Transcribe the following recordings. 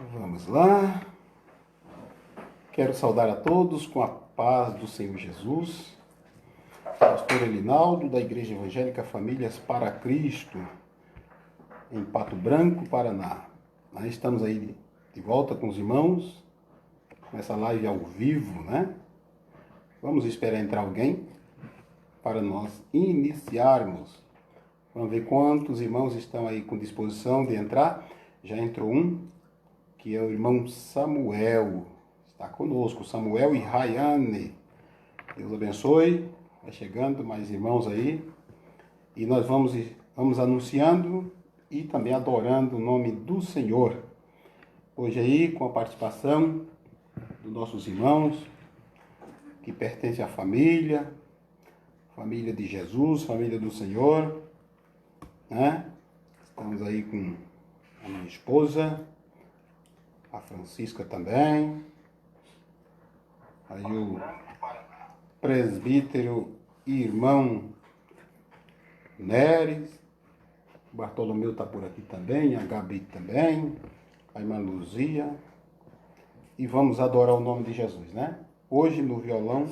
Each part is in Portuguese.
Vamos lá. Quero saudar a todos com a paz do Senhor Jesus. Pastor Elinaldo, da Igreja Evangélica Famílias para Cristo, em Pato Branco, Paraná. Nós estamos aí de volta com os irmãos, com essa live ao vivo, né? Vamos esperar entrar alguém para nós iniciarmos. Vamos ver quantos irmãos estão aí com disposição de entrar. Já entrou um, que é o irmão Samuel. Está conosco, Samuel e Rayane. Deus abençoe. Vai chegando mais irmãos aí. E nós vamos anunciando e também adorando o nome do Senhor. Hoje aí, com a participação dos nossos irmãos, que pertencem à família de Jesus, família do Senhor, né? Estamos aí com a minha esposa, a Francisca também, aí o presbítero e irmão Neres, o Bartolomeu está por aqui também, a Gabi também, a irmã Luzia, e vamos adorar o nome de Jesus, né? Hoje no violão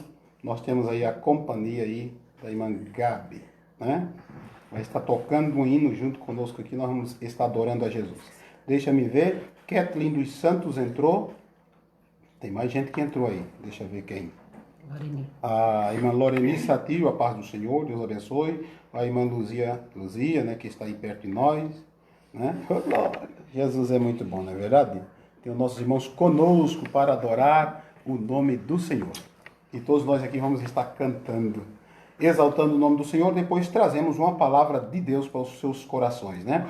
nós temos aí a companhia aí da irmã Gabi, né? Vai estar tocando um hino junto conosco aqui, nós vamos estar adorando a Jesus. Deixa-me ver, Kathleen dos Santos entrou, tem mais gente que entrou aí, deixa eu ver quem. Loreni. A irmã Loreni Satil, a paz do Senhor, Deus abençoe. A irmã Luzia, né, que está aí perto de nós, né? Jesus é muito bom, não é verdade? Tem os nossos irmãos conosco para adorar o nome do Senhor. E todos nós aqui vamos estar cantando, exaltando o nome do Senhor. Depois trazemos uma palavra de Deus para os seus corações, né?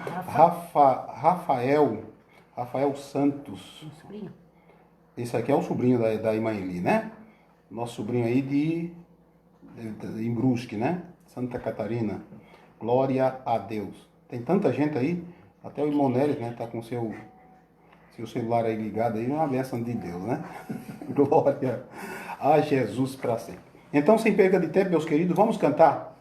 Rafael Santos. Sobrinho. Esse aqui é o sobrinho da irmã Eli, né? Nosso sobrinho aí em Brusque, né? Santa Catarina. Glória a Deus. Tem tanta gente aí, até o irmão Neres, né? Tá com seu celular aí ligado aí, é uma bênção de Deus, né? Glória a Jesus para sempre. Então, sem perda de tempo, meus queridos, vamos cantar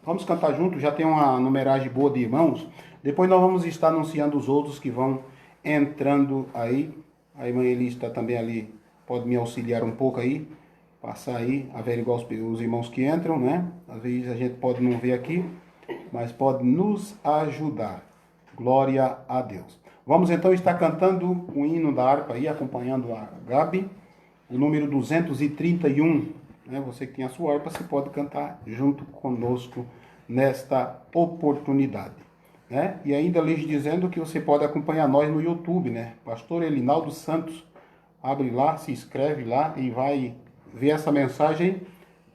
juntos, já tem uma numeragem boa de irmãos. Depois nós vamos estar anunciando os outros que vão entrando aí. A irmã Eli está também ali, pode me auxiliar um pouco aí, passar aí, averiguar os irmãos que entram, né? Às vezes a gente pode não ver aqui, mas pode nos ajudar. Glória a Deus. Vamos então estar cantando o hino da harpa aí, acompanhando a Gabi, o número 231. Né? Você que tem a sua harpa, você pode cantar junto conosco nesta oportunidade. Né? E ainda lhes dizendo que você pode acompanhar nós no YouTube, né? Pastor Elinaldo Santos. Abre lá, se inscreve lá e vai ver essa mensagem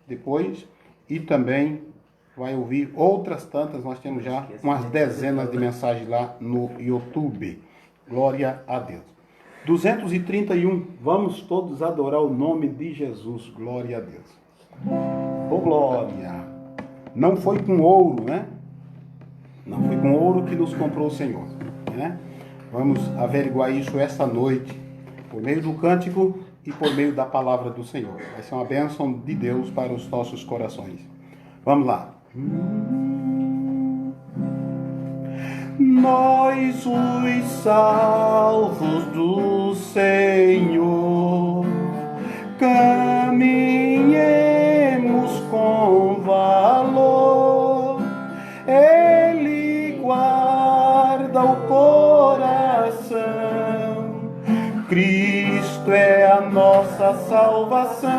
depois. E também vai ouvir outras tantas. Nós temos já umas dezenas de mensagens lá no YouTube. Glória a Deus. 231. Vamos todos adorar o nome de Jesus. Glória a Deus. Oh, glória. Não foi com ouro, né? Não foi com ouro que nos comprou o Senhor, né? Vamos averiguar isso esta noite, por meio do cântico e por meio da palavra do Senhor. Vai ser uma bênção de Deus para os nossos corações. Vamos lá. Nós, os salvos do Senhor, caminhemos com valor. Ele guarda o coração. Cristo é a nossa salvação.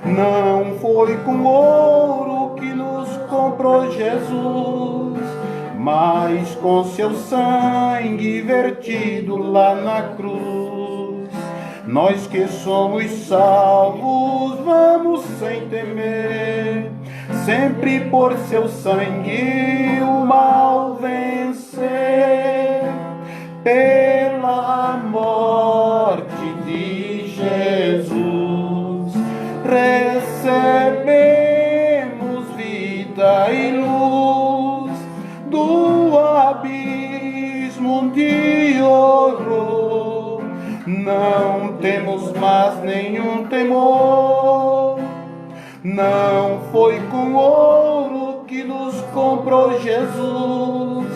Não foi com ouro que nos comprou Jesus, mas com seu sangue vertido lá na cruz. Nós que somos salvos, vamos sem temer, sempre por seu sangue o mal vencer. Pela morte de Jesus recebemos vida e luz do abismo de horror. Não temos mais nenhum temor. Não foi com ouro que nos comprou Jesus,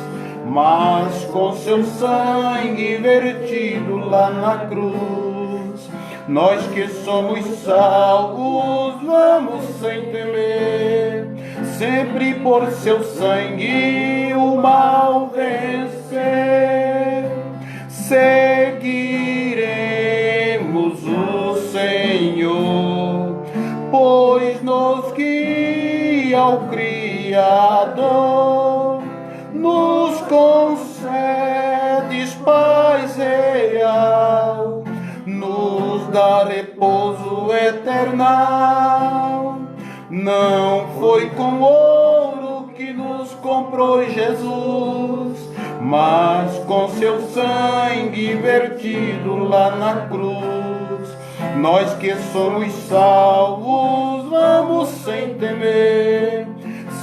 mas com seu sangue vertido lá na cruz, nós que somos salvos vamos sem temer, sempre por seu sangue o mal vencer. Seguiremos o Senhor, pois nos guia o Criador, nos concedes paz real, nos dá repouso eternal. Não foi com ouro que nos comprou Jesus, mas com seu sangue vertido lá na cruz, nós que somos salvos vamos sem temer,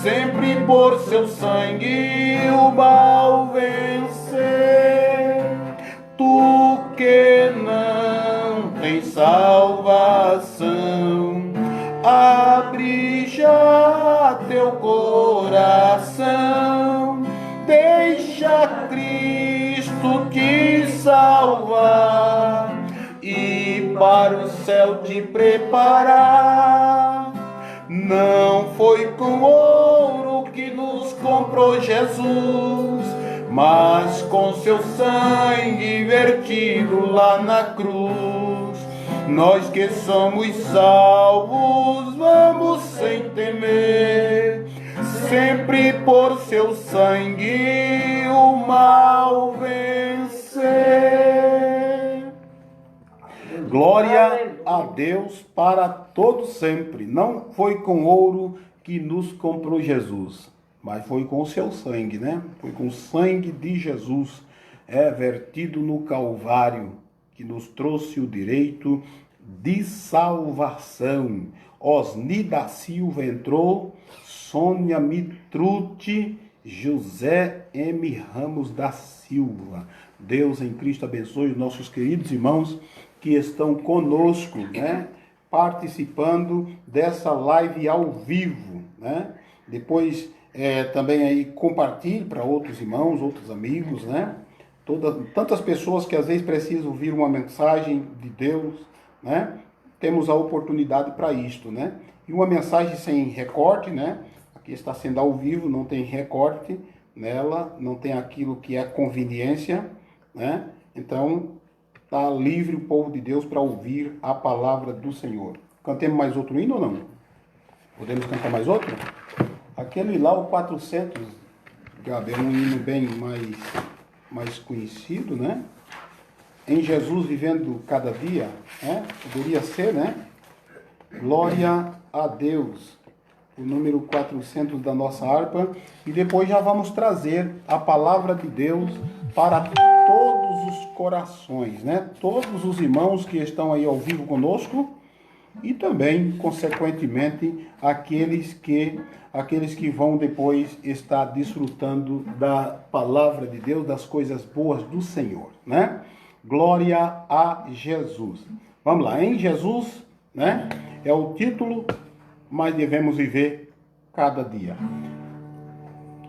sempre por seu sangue o mal vencer. Tu que não tens salvação, abre já teu coração, deixa Cristo te salvar e para o céu te preparar. Não foi com ouro que nos comprou Jesus, mas com seu sangue vertido lá na cruz, nós que somos salvos vamos sem temer, sempre por seu sangue o mal vencer. Glória a Deus para todo sempre. Não foi com ouro que nos comprou Jesus, mas foi com o seu sangue, né? Foi com o sangue de Jesus, vertido no Calvário, que nos trouxe o direito de salvação. Osni da Silva entrou, Sônia Mitruti, José M. Ramos da Silva. Deus em Cristo abençoe os nossos queridos irmãos que estão conosco, né? Participando dessa live ao vivo, né? Depois também aí compartilhe para outros irmãos, outros amigos, né? Tantas pessoas que às vezes precisam ouvir uma mensagem de Deus, né? Temos a oportunidade para isto, né? E uma mensagem sem recorte, né? Aqui está sendo ao vivo, não tem recorte nela, não tem aquilo que é conveniência, né? Então, está livre o povo de Deus para ouvir a palavra do Senhor. Cantemos mais outro hino ou não? Podemos cantar mais outro? Aquele lá, o 400, Gabi, é um hino bem mais conhecido, né? Em Jesus vivendo cada dia, né? Poderia ser, né? Glória a Deus. O número 400 da nossa harpa. E depois já vamos trazer a palavra de Deus para todos os corações, né? Todos os irmãos que estão aí ao vivo conosco e também, consequentemente, aqueles que vão depois estar desfrutando da palavra de Deus, das coisas boas do Senhor, né? Glória a Jesus. Vamos lá, em Jesus, né? É o título, mas devemos viver cada dia.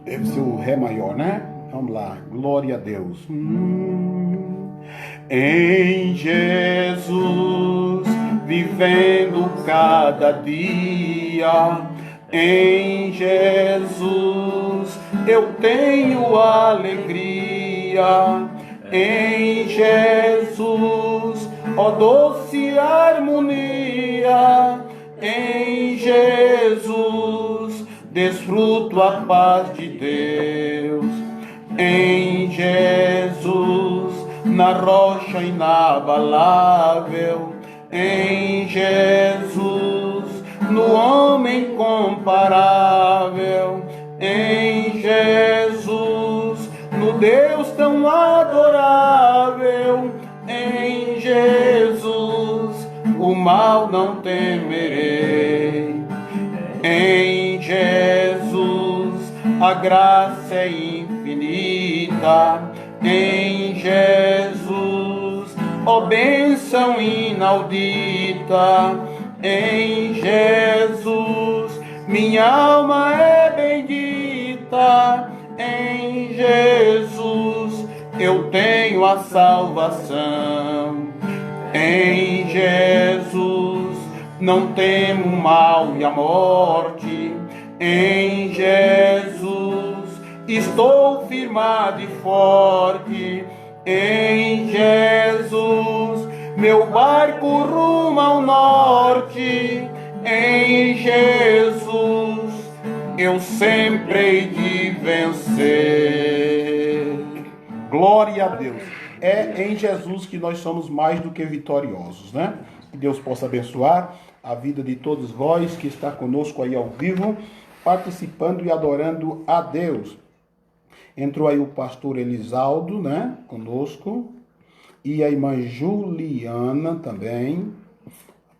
Deve ser o Ré maior, né? Vamos lá, glória a Deus. Em Jesus, vivendo cada dia, em Jesus eu tenho alegria, em Jesus, ó doce harmonia, em Jesus desfruto a paz de Deus, em Jesus na rocha inabalável, em Jesus no homem comparável, em Jesus no Deus tão adorável, em Jesus o mal não temerei, em Jesus a graça é infinita, em Jesus, ó bênção inaudita, em Jesus minha alma é bendita, em Jesus eu tenho a salvação. Em Jesus não temo o mal e a morte. Em Jesus estou firmado e forte. Em Jesus meu barco rumo ao norte. Em Jesus eu sempre hei de vencer. Glória a Deus. É em Jesus que nós somos mais do que vitoriosos, né? Que Deus possa abençoar a vida de todos vós que está conosco aí ao vivo, participando e adorando a Deus. Entrou aí o pastor Elisaldo, né? Conosco. E a irmã Juliana também.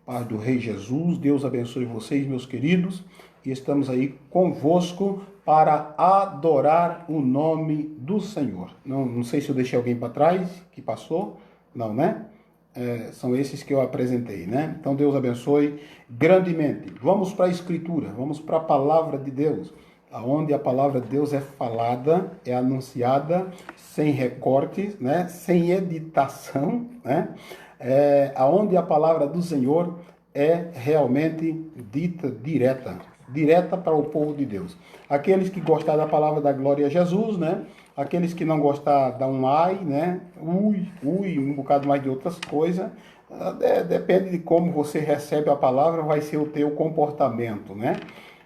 Paz do Rei Jesus. Deus abençoe vocês, meus queridos. E estamos aí convosco para adorar o nome do Senhor. Não sei se eu deixei alguém para trás que passou. Não, né? São esses que eu apresentei, né? Então Deus abençoe grandemente. Vamos para a Escritura, vamos para a Palavra de Deus, aonde a Palavra de Deus é falada, é anunciada, sem recortes, né? Sem editação, né? Aonde a Palavra do Senhor é realmente dita direta para o povo de Deus. Aqueles que gostar da palavra da glória a Jesus, né? Aqueles que não gostar, dá um ai, né? Um bocado mais de outras coisas. Depende de como você recebe a palavra, vai ser o teu comportamento, né?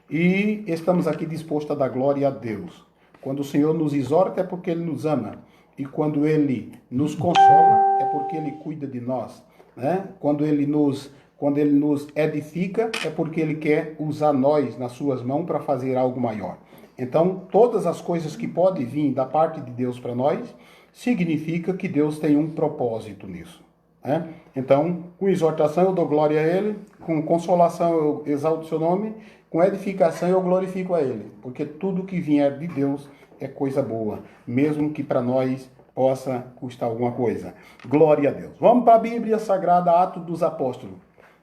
E estamos aqui dispostos a dar glória a Deus. Quando o Senhor nos exorta é porque Ele nos ama. E quando Ele nos consola é porque Ele cuida de nós, né? Quando Ele nos edifica, é porque Ele quer usar nós nas suas mãos para fazer algo maior. Então, todas as coisas que podem vir da parte de Deus para nós, significa que Deus tem um propósito nisso, né? Então, com exortação eu dou glória a Ele, com consolação eu exalto o seu nome, com edificação eu glorifico a Ele, porque tudo que vier de Deus é coisa boa, mesmo que para nós possa custar alguma coisa. Glória a Deus. Vamos para a Bíblia Sagrada, Atos dos Apóstolos.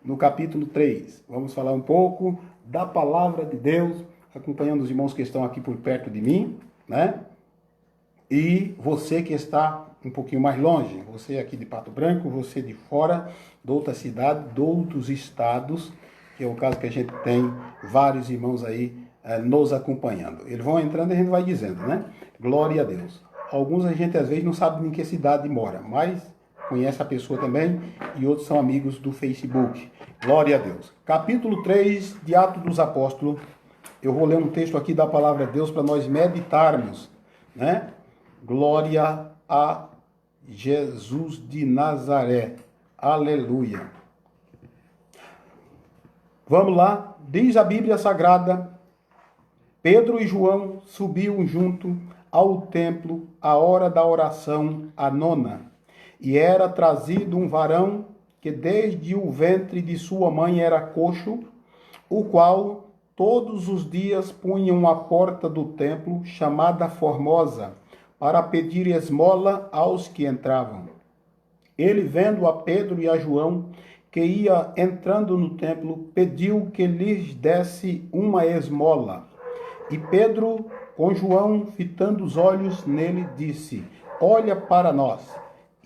No capítulo 3, vamos falar um pouco da palavra de Deus, acompanhando os irmãos que estão aqui por perto de mim, né? E você que está um pouquinho mais longe, você aqui de Pato Branco, você de fora, de outra cidade, de outros estados, que é o caso que a gente tem vários irmãos aí nos acompanhando. Eles vão entrando e a gente vai dizendo, né? Glória a Deus. Alguns a gente às vezes não sabe em que cidade mora, mas conhece a pessoa também, e outros são amigos do Facebook. Glória a Deus. Capítulo 3 de Atos dos Apóstolos. Eu vou ler um texto aqui da palavra de Deus para nós meditarmos, né? Glória a Jesus de Nazaré. Aleluia. Vamos lá. Diz a Bíblia Sagrada: Pedro e João subiam junto ao templo à hora da oração, a nona. E era trazido um varão que desde o ventre de sua mãe era coxo, o qual todos os dias punham à porta do templo, chamada Formosa, para pedir esmola aos que entravam. Ele, vendo a Pedro e a João, que ia entrando no templo, pediu que lhes desse uma esmola. E Pedro, com João, fitando os olhos nele, disse: Olha para nós.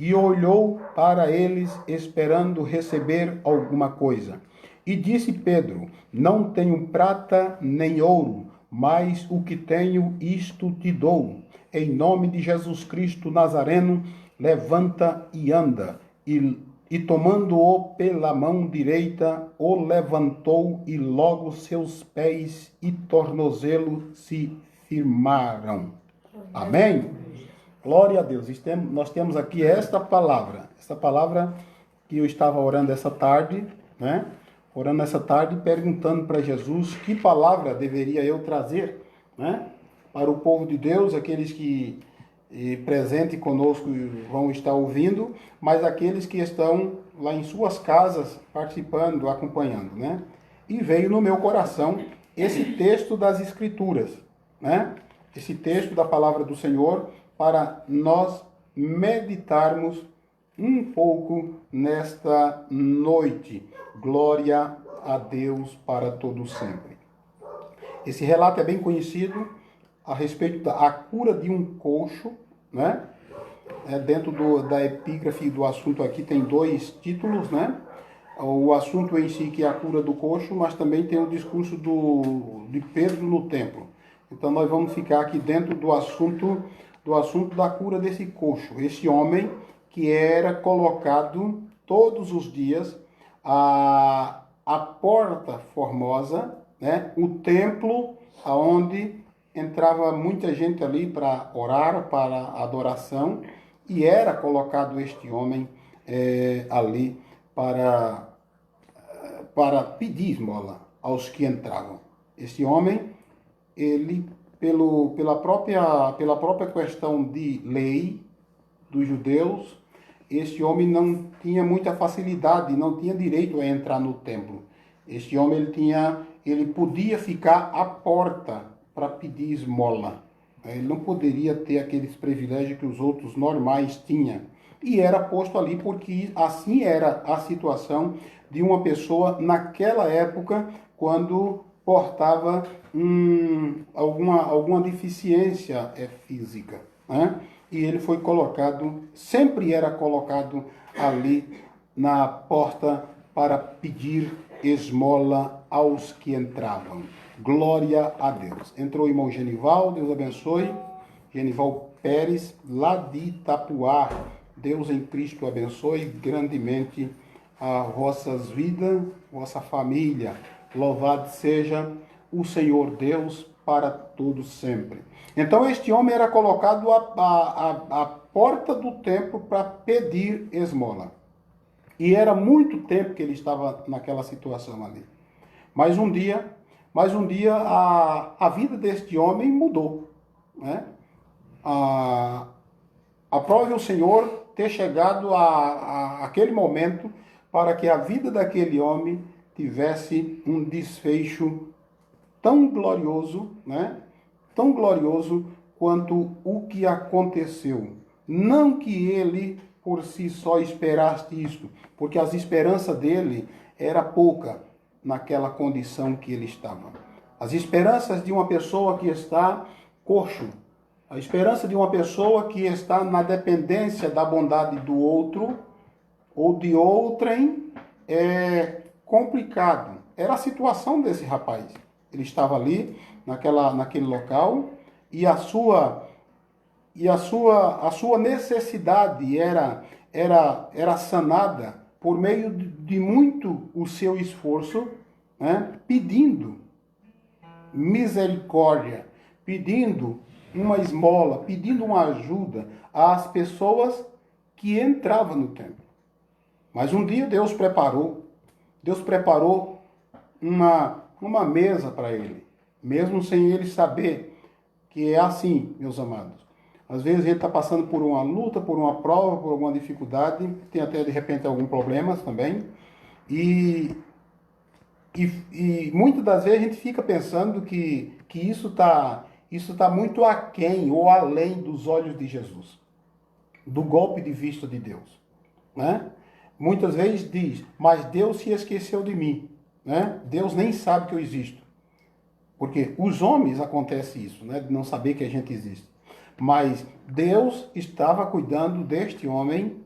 E olhou para eles, esperando receber alguma coisa. E disse Pedro: Não tenho prata nem ouro, mas o que tenho, isto te dou. Em nome de Jesus Cristo Nazareno, levanta e anda. E tomando-o pela mão direita, o levantou, e logo seus pés e tornozelo se firmaram. Amém? Glória a Deus. Nós temos aqui esta palavra que eu estava orando essa tarde, né? Orando essa tarde, perguntando para Jesus que palavra deveria eu trazer, né? Para o povo de Deus, aqueles que presente conosco vão estar ouvindo, mas aqueles que estão lá em suas casas participando, acompanhando, né? E veio no meu coração esse texto das Escrituras, né? Esse texto da palavra do Senhor, para nós meditarmos um pouco nesta noite. Glória a Deus para todo sempre. Esse relato é bem conhecido a respeito da cura de um coxo, né? Dentro da epígrafe do assunto aqui tem 2 títulos, né? O assunto em si, que é a cura do coxo, mas também tem o discurso de Pedro no templo. Então nós vamos ficar aqui dentro do assunto da cura desse coxo. Esse homem que era colocado todos os dias a porta formosa, né? O templo aonde entrava muita gente ali para orar, para adoração, e era colocado este homem ali para pedir esmola aos que entravam. Esse homem, ele, pela própria questão de lei dos judeus, este homem não tinha muita facilidade, não tinha direito a entrar no templo. Este homem, ele podia ficar à porta para pedir esmola. Ele não poderia ter aqueles privilégios que os outros normais tinham. E era posto ali porque assim era a situação de uma pessoa naquela época, quando portava alguma deficiência física, né? E ele foi colocado, sempre era colocado ali na porta para pedir esmola aos que entravam. Glória a Deus. Entrou o irmão Genival, Deus abençoe. Genival Pérez, lá de Itapuá. Deus em Cristo abençoe grandemente as vossas vidas, vossa família. Louvado seja o Senhor Deus para todos sempre. Então este homem era colocado à porta do templo para pedir esmola. E era muito tempo que ele estava naquela situação ali. Mas um dia a vida deste homem mudou, né? Aprove o Senhor ter chegado aquele momento para que a vida daquele homem tivesse um desfecho tão glorioso, né? Tão glorioso quanto o que aconteceu. Não que ele por si só esperasse isto, porque as esperanças dele era pouca naquela condição que ele estava. As esperanças de uma pessoa que está coxo, a esperança de uma pessoa que está na dependência da bondade do outro ou de outrem é complicado. Era a situação desse rapaz. Ele estava ali, naquele local, e a sua necessidade era sanada por meio de muito o seu esforço, né? Pedindo misericórdia, pedindo uma esmola, pedindo uma ajuda às pessoas que entravam no templo. Mas um dia Deus preparou uma mesa para ele, mesmo sem ele saber que é assim, meus amados. Às vezes ele está passando por uma luta, por uma prova, por alguma dificuldade, tem até de repente algum problema também, e muitas das vezes a gente fica pensando que isso está muito aquém ou além dos olhos de Jesus, do golpe de vista de Deus, né? Muitas vezes diz, mas Deus se esqueceu de mim, né? Deus nem sabe que eu existo. Porque os homens acontece isso, né? De não saber que a gente existe. Mas Deus estava cuidando deste homem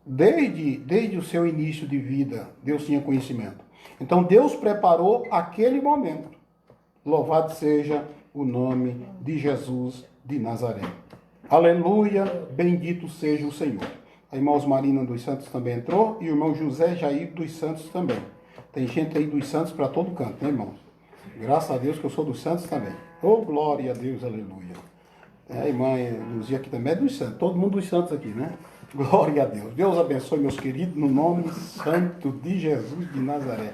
desde o seu início de vida. Deus tinha conhecimento. Então Deus preparou aquele momento. Louvado seja o nome de Jesus de Nazaré. Aleluia, bendito seja o Senhor. A irmã Osmarina dos Santos também entrou e o irmão José Jair dos Santos também. Tem gente aí dos Santos para todo canto, né, irmãos? Graças a Deus que eu sou dos Santos também. Oh, glória a Deus, aleluia. A irmã Luzia aqui também é dos Santos. Todo mundo dos Santos aqui, né? Glória a Deus. Deus abençoe, meus queridos, no nome santo de Jesus de Nazaré.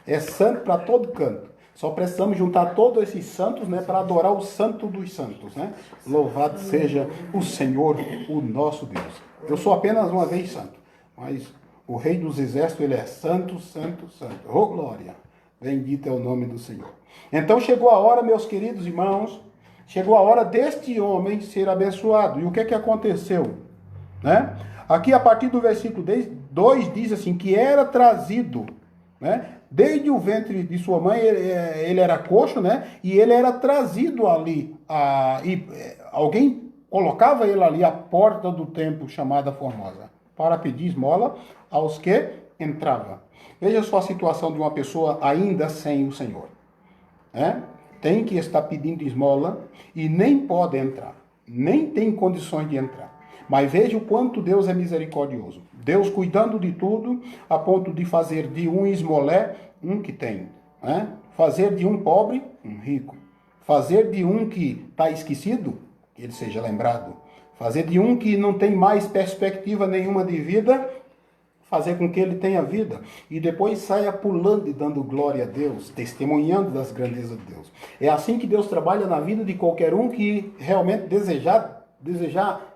É santo para todo canto. Só precisamos juntar todos esses santos, né, para adorar o santo dos santos, né? Louvado seja o Senhor, o nosso Deus. Eu sou apenas uma vez santo, mas o Rei dos Exércitos, ele é santo, santo, santo. Oh, glória! Bendito é o nome do Senhor. Então chegou a hora, meus queridos irmãos, chegou a hora deste homem ser abençoado. E o que aconteceu? Né? Aqui, a partir do versículo 2, diz assim, que era trazido, né? Desde o ventre de sua mãe, ele era coxo, né? E ele era trazido ali. Alguém colocava ele ali à porta do templo chamada Formosa, para pedir esmola aos que entravam. Veja só a situação de uma pessoa ainda sem o Senhor. Tem que estar pedindo esmola e nem pode entrar, nem tem condições de entrar. Mas veja o quanto Deus é misericordioso. Deus cuidando de tudo, a ponto de fazer de um esmolé um que tem. Fazer de um pobre um rico. Fazer de um que está esquecido, que ele seja lembrado. Fazer de um que não tem mais perspectiva nenhuma de vida, fazer com que ele tenha vida. E depois saia pulando e dando glória a Deus, testemunhando das grandezas de Deus. É assim que Deus trabalha na vida de qualquer um que realmente desejar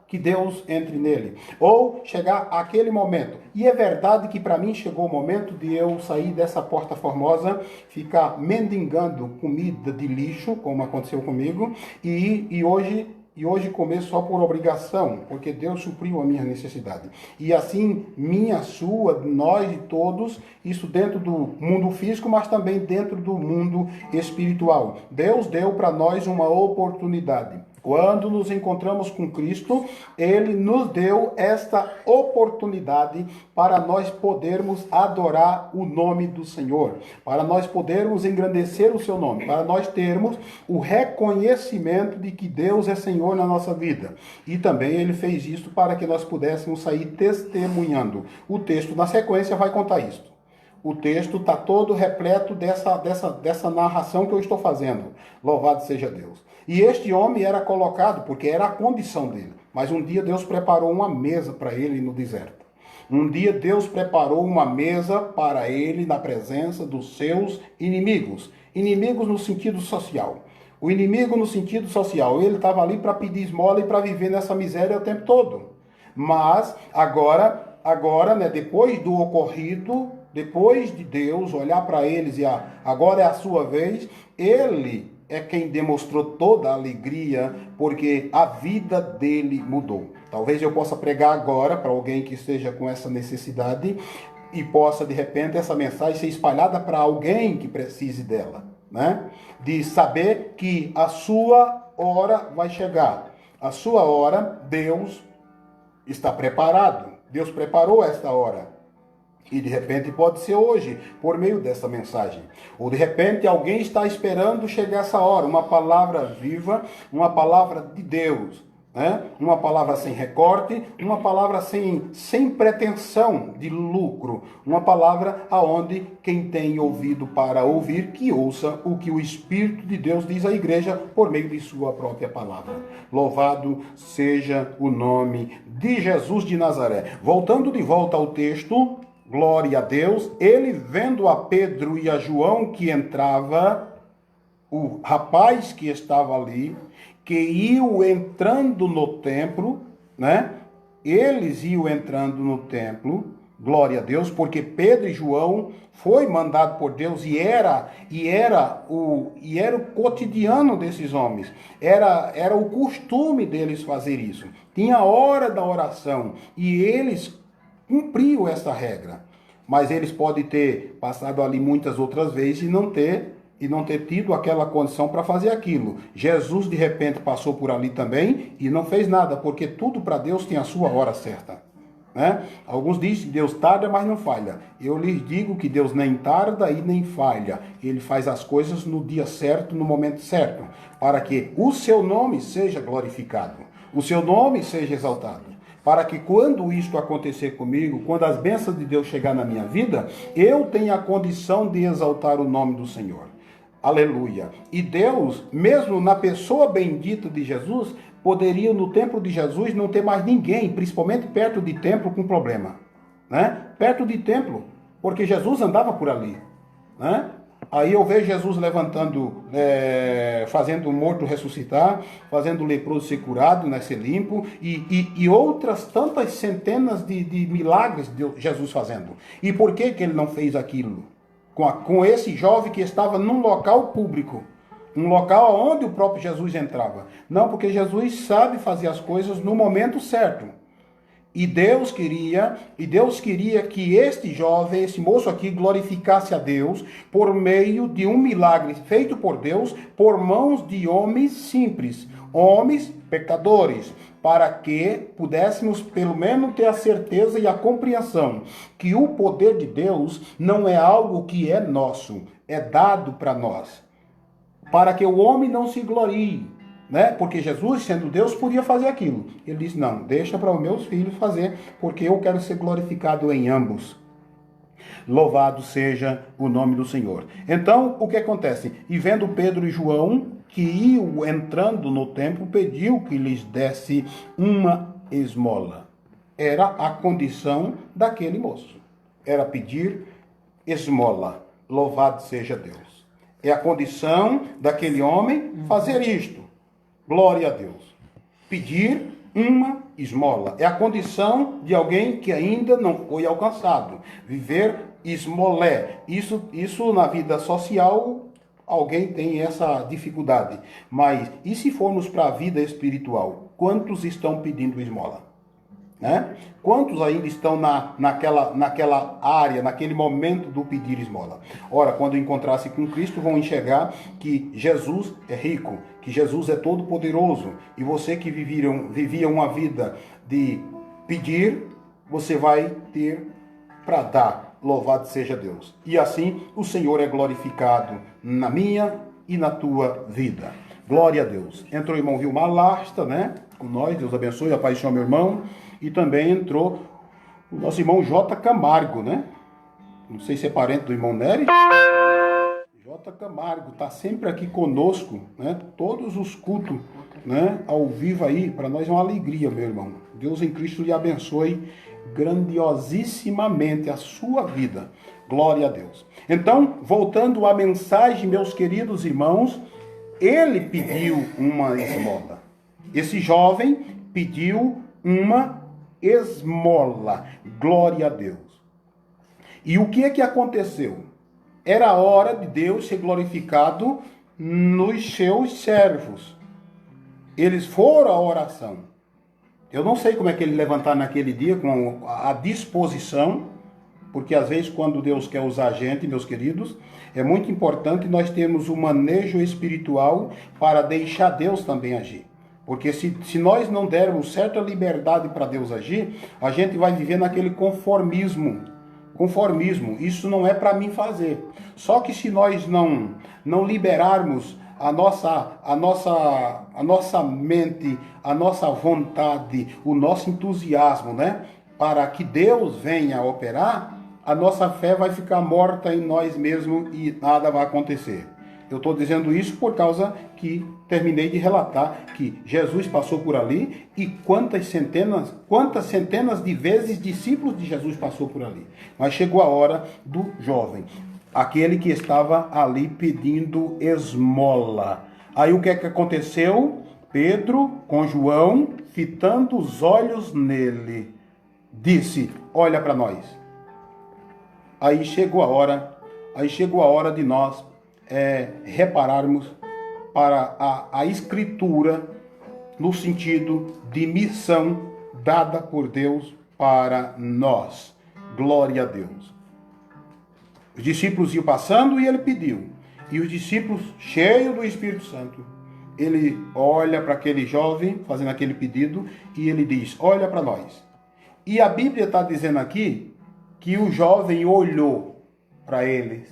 que Deus entre nele. Ou chegar àquele momento. E é verdade que para mim chegou o momento de eu sair dessa porta formosa, ficar mendigando comida de lixo, como aconteceu comigo, e hoje comer só por obrigação, porque Deus supriu a minha necessidade. E assim, minha, sua, nós e todos, isso dentro do mundo físico, mas também dentro do mundo espiritual. Deus deu para nós uma oportunidade. Quando nos encontramos com Cristo, Ele nos deu esta oportunidade para nós podermos adorar o nome do Senhor, para nós podermos engrandecer o seu nome, para nós termos o reconhecimento de que Deus é Senhor na nossa vida. E também Ele fez isso para que nós pudéssemos sair testemunhando. O texto na sequência vai contar isso. O texto está todo repleto dessa narração que eu estou fazendo. Louvado seja Deus. E este homem era colocado, porque era a condição dele. Mas um dia Deus preparou uma mesa para ele no deserto. Um dia Deus preparou uma mesa para ele na presença dos seus inimigos. Inimigos no sentido social. O inimigo no sentido social, ele estava ali para pedir esmola e para viver nessa miséria o tempo todo. Mas agora, né, depois do ocorrido, depois de Deus olhar para eles e agora é a sua vez, ele é quem demonstrou toda a alegria, porque a vida dele mudou. Talvez eu possa pregar agora para alguém que esteja com essa necessidade e possa, de repente, essa mensagem ser espalhada para alguém que precise dela, né? De saber que a sua hora vai chegar. A sua hora, Deus está preparado. Deus preparou esta hora. E de repente pode ser hoje, por meio dessa mensagem. Ou de repente alguém está esperando chegar essa hora, uma palavra viva, uma palavra de Deus, né? Uma palavra sem recorte, uma palavra sem pretensão de lucro, uma palavra aonde quem tem ouvido para ouvir, que ouça o que o Espírito de Deus diz à igreja por meio de sua própria palavra. Louvado seja o nome de Jesus de Nazaré. Voltando de volta ao texto, glória a Deus, ele vendo a Pedro e a João que entrava, o rapaz que estava ali, que iam entrando no templo, né? Eles iam entrando no templo, glória a Deus, porque Pedro e João foi mandado por Deus e era o cotidiano desses homens, era o costume deles fazer isso. Tinha a hora da oração e eles cumpriu essa regra, mas eles podem ter passado ali muitas outras vezes e não ter tido aquela condição para fazer aquilo. Jesus de repente passou por ali também e não fez nada, porque tudo para Deus tem a sua hora certa, né? Alguns dizem que Deus tarda, mas não falha. Eu lhes digo que Deus nem tarda e nem falha. Ele faz as coisas no dia certo, no momento certo, para que o seu nome seja glorificado, o seu nome seja exaltado. Para que quando isto acontecer comigo, quando as bênçãos de Deus chegar na minha vida, eu tenha a condição de exaltar o nome do Senhor. Aleluia. E Deus, mesmo na pessoa bendita de Jesus, poderia no templo de Jesus não ter mais ninguém, principalmente perto de templo, com problema, né? Perto de templo, porque Jesus andava por ali, né? Aí eu vejo Jesus levantando, fazendo o morto ressuscitar, fazendo o leproso ser curado, né, ser limpo, e outras tantas centenas de milagres de Jesus fazendo. E por que ele não fez aquilo? Com esse jovem que estava num local público, um local onde o próprio Jesus entrava. Não, porque Jesus sabe fazer as coisas no momento certo. E Deus queria que este jovem, esse moço aqui, glorificasse a Deus por meio de um milagre feito por Deus por mãos de homens simples, homens pecadores, para que pudéssemos pelo menos ter a certeza e a compreensão que o poder de Deus não é algo que é nosso, é dado para nós, para que o homem não se glorie, né? Porque Jesus, sendo Deus, podia fazer aquilo. Ele disse, não, deixa para os meus filhos fazer, porque eu quero ser glorificado em ambos. Louvado seja o nome do Senhor. Então, o que acontece? E vendo Pedro e João, que iam entrando no templo, pediu que lhes desse uma esmola. Era a condição daquele moço. Era pedir esmola. Louvado seja Deus. É a condição daquele homem fazer isto. Glória a Deus. Pedir uma esmola. É a condição de alguém que ainda não foi alcançado. Viver esmolé. Isso na vida social, alguém tem essa dificuldade. Mas e se formos para a vida espiritual? Quantos estão pedindo esmola? Né? Quantos ainda estão naquela área, naquele momento do pedir esmola? Ora, quando encontrar-se com Cristo, vão enxergar que Jesus é rico, que Jesus é todo poderoso, e você que vivia uma vida de pedir, você vai ter para dar. Louvado seja Deus. E assim o Senhor é glorificado na minha e na tua vida. Glória a Deus. Entrou o irmão Vilmar Lasta, né? Com nós, Deus abençoe, a paz do Senhor, meu irmão. E também entrou o nosso irmão J. Camargo, né? Não sei se é parente do irmão Nery. J. Camargo está sempre aqui conosco, né? Todos os cultos, né? Ao vivo aí, para nós é uma alegria, meu irmão. Deus em Cristo lhe abençoe grandiosissimamente a sua vida. Glória a Deus. Então, voltando à mensagem, meus queridos irmãos, ele pediu uma esmola. Esse jovem pediu uma esmola. Glória a Deus. E o que é que aconteceu? Era a hora de Deus ser glorificado nos seus servos. Eles foram à oração. Eu não sei como é que ele levantar naquele dia com a disposição, porque às vezes quando Deus quer usar a gente, meus queridos, é muito importante nós termos um manejo espiritual para deixar Deus também agir. Porque se nós não dermos certa liberdade para Deus agir, a gente vai viver naquele conformismo. Isso não é para mim fazer. Só que se nós não liberarmos a nossa mente, a nossa vontade, o nosso entusiasmo, né, para que Deus venha operar, a nossa fé vai ficar morta em nós mesmos e nada vai acontecer. Eu estou dizendo isso por causa que terminei de relatar que Jesus passou por ali e quantas centenas de vezes discípulos de Jesus passou por ali. Mas chegou a hora do jovem, aquele que estava ali pedindo esmola. Aí o que é que aconteceu? Pedro, com João, fitando os olhos nele, disse, olha para nós. Aí chegou a hora de nós repararmos para a Escritura no sentido de missão dada por Deus para nós. Glória a Deus. Os discípulos iam passando e ele pediu. E os discípulos, cheios do Espírito Santo, ele olha para aquele jovem fazendo aquele pedido e ele diz, olha para nós. E a Bíblia está dizendo aqui que o jovem olhou para eles.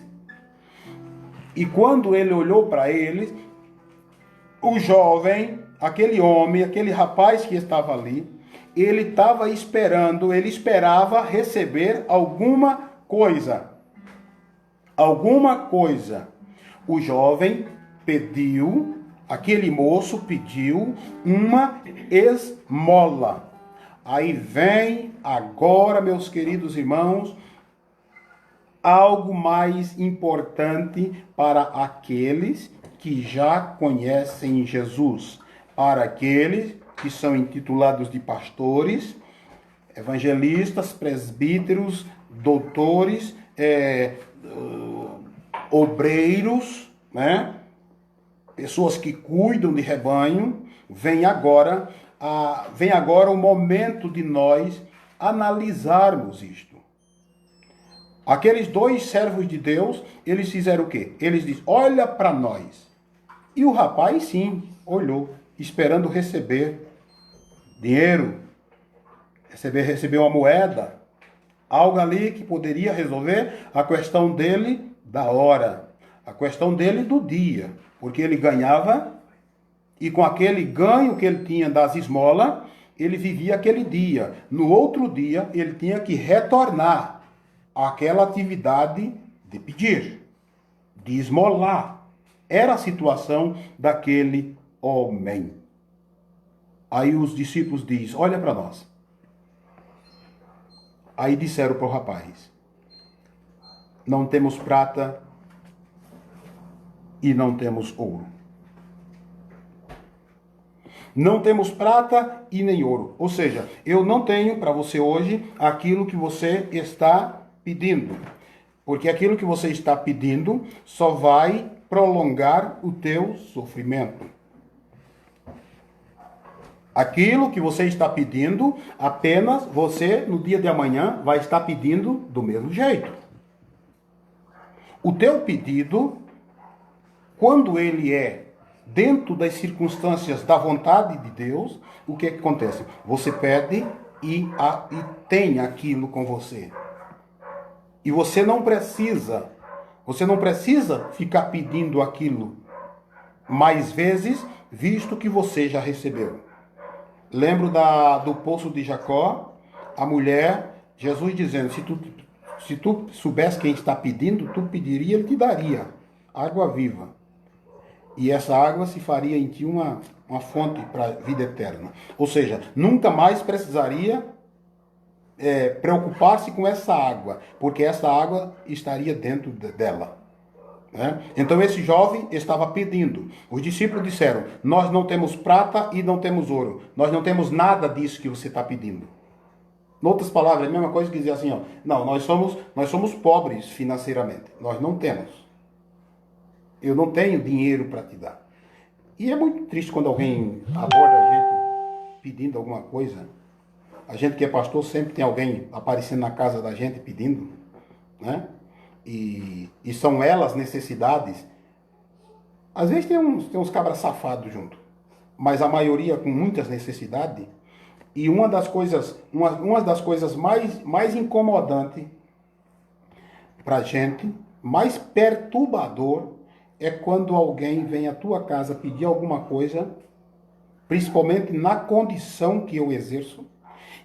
E quando ele olhou para eles, o jovem, aquele homem, aquele rapaz que estava ali, ele estava esperando, ele esperava receber alguma coisa. Alguma coisa. O jovem pediu, aquele moço pediu uma esmola. Aí vem agora, meus queridos irmãos, algo mais importante para aqueles que já conhecem Jesus, para aqueles que são intitulados de pastores, evangelistas, presbíteros, doutores, obreiros, né? Pessoas que cuidam de rebanho. Vem agora vem agora o momento de nós analisarmos isto. Aqueles dois servos de Deus, eles fizeram o quê? Eles disseram, olha para nós. E o rapaz, sim, olhou, esperando receber dinheiro, receber uma moeda, algo ali que poderia resolver a questão dele da hora, a questão dele do dia, porque ele ganhava e com aquele ganho que ele tinha das esmolas, ele vivia aquele dia. No outro dia, ele tinha que retornar àquela atividade de pedir, de esmolar. Era a situação daquele homem. Aí os discípulos dizem, olha para nós. Aí disseram para o rapaz, não temos prata e não temos ouro. Não temos prata e nem ouro. Ou seja, eu não tenho para você hoje aquilo que você está pedindo. Porque aquilo que você está pedindo só vai prolongar o teu sofrimento. Aquilo que você está pedindo, apenas você, no dia de amanhã, vai estar pedindo do mesmo jeito. O teu pedido, quando ele é dentro das circunstâncias da vontade de Deus, o que acontece? Você pede e tem aquilo com você. E você não precisa ficar pedindo aquilo mais vezes, visto que você já recebeu. Lembro do poço de Jacó, a mulher, Jesus dizendo, se tu soubesse quem está pedindo, tu pediria, ele te daria água viva. E essa água se faria em ti uma fonte para a vida eterna. Ou seja, nunca mais precisaria preocupar-se com essa água, porque essa água estaria dentro dela. Né? Então esse jovem estava pedindo. Os discípulos disseram, nós não temos prata e não temos ouro. Nós não temos nada disso que você está pedindo. Em outras palavras, a mesma coisa que dizer assim, ó, não, nós somos pobres financeiramente. Nós não temos. Eu não tenho dinheiro para te dar. E é muito triste quando alguém aborda a gente pedindo alguma coisa. A gente que é pastor sempre tem alguém aparecendo na casa da gente pedindo, né? E são elas necessidades. Às vezes tem uns cabras safados junto, mas a maioria com muitas necessidades. E uma das coisas mais incomodantes para a gente, mais perturbador, é quando alguém vem à tua casa pedir alguma coisa, principalmente na condição que eu exerço,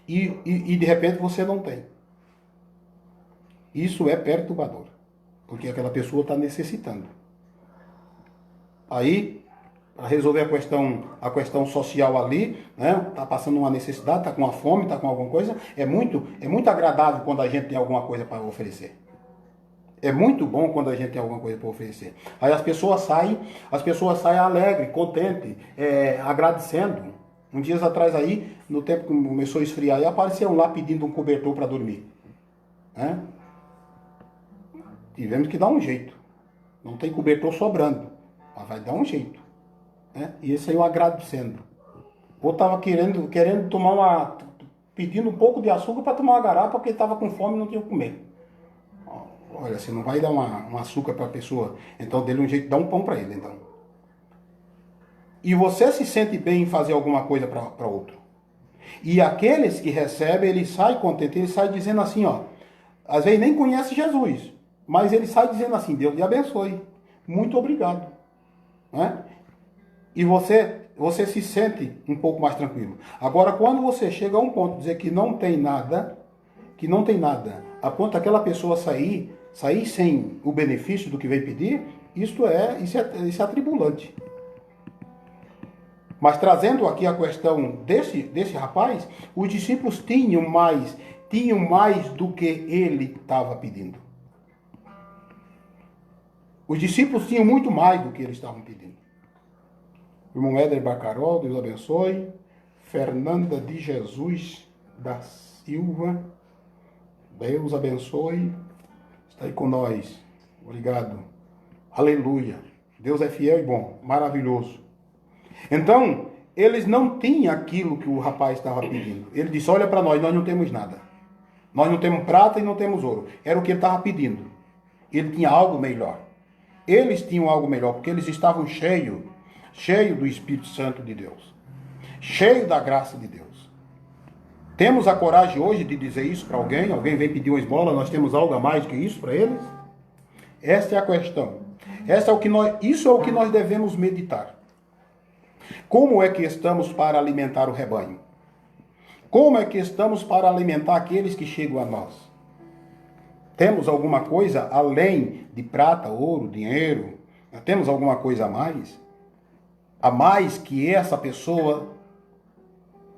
e de repente você não tem. Isso é perturbador, porque aquela pessoa está necessitando. Aí, para resolver a questão social ali, né? Está passando uma necessidade, está com uma fome, está com alguma coisa, é muito agradável quando a gente tem alguma coisa para oferecer. É muito bom quando a gente tem alguma coisa para oferecer. Aí as pessoas saem alegres, contentes, agradecendo. Um dias atrás aí, no tempo que começou a esfriar, aí apareciam lá pedindo um cobertor para dormir. Né? Tivemos que dar um jeito. Não tem cobertor sobrando, mas vai dar um jeito. Né? E esse aí eu agradecendo. Ou estava querendo pedindo um pouco de açúcar para tomar uma garapa, porque estava com fome e não tinha o que comer. Olha, você não vai dar um açúcar para a pessoa, então dê um jeito, dá um pão para ele, então. E você se sente bem em fazer alguma coisa para outro. E aqueles que recebem, ele sai contente, ele sai dizendo assim, ó, às vezes nem conhece Jesus, mas ele sai dizendo assim, Deus lhe abençoe, muito obrigado. Né? E você se sente um pouco mais tranquilo. Agora, quando você chega a um ponto de dizer que não tem nada, a ponto daquela pessoa sair sem o benefício do que veio pedir, isso é atribulante. Mas trazendo aqui a questão desse rapaz, os discípulos tinham mais do que ele estava pedindo. Os discípulos tinham muito mais do que eles estavam pedindo. O irmão Éder Bacarol, Deus abençoe. Fernanda de Jesus da Silva, Deus abençoe. Está aí com nós. Obrigado. Aleluia. Deus é fiel e bom. Maravilhoso. Então, eles não tinham aquilo que o rapaz estava pedindo. Ele disse, olha para nós não temos nada. Nós não temos prata e não temos ouro. Era o que ele estava pedindo. Ele tinha algo melhor. Eles tinham algo melhor, porque eles estavam cheios do Espírito Santo de Deus. Cheios da graça de Deus. Temos a coragem hoje de dizer isso para alguém? Alguém vem pedir uma esmola, nós temos algo a mais que isso para eles? Esta é a questão. Isso é o que nós devemos meditar. Como é que estamos para alimentar o rebanho? Como é que estamos para alimentar aqueles que chegam a nós? Temos alguma coisa além de prata, ouro, dinheiro? Temos alguma coisa a mais? A mais que essa pessoa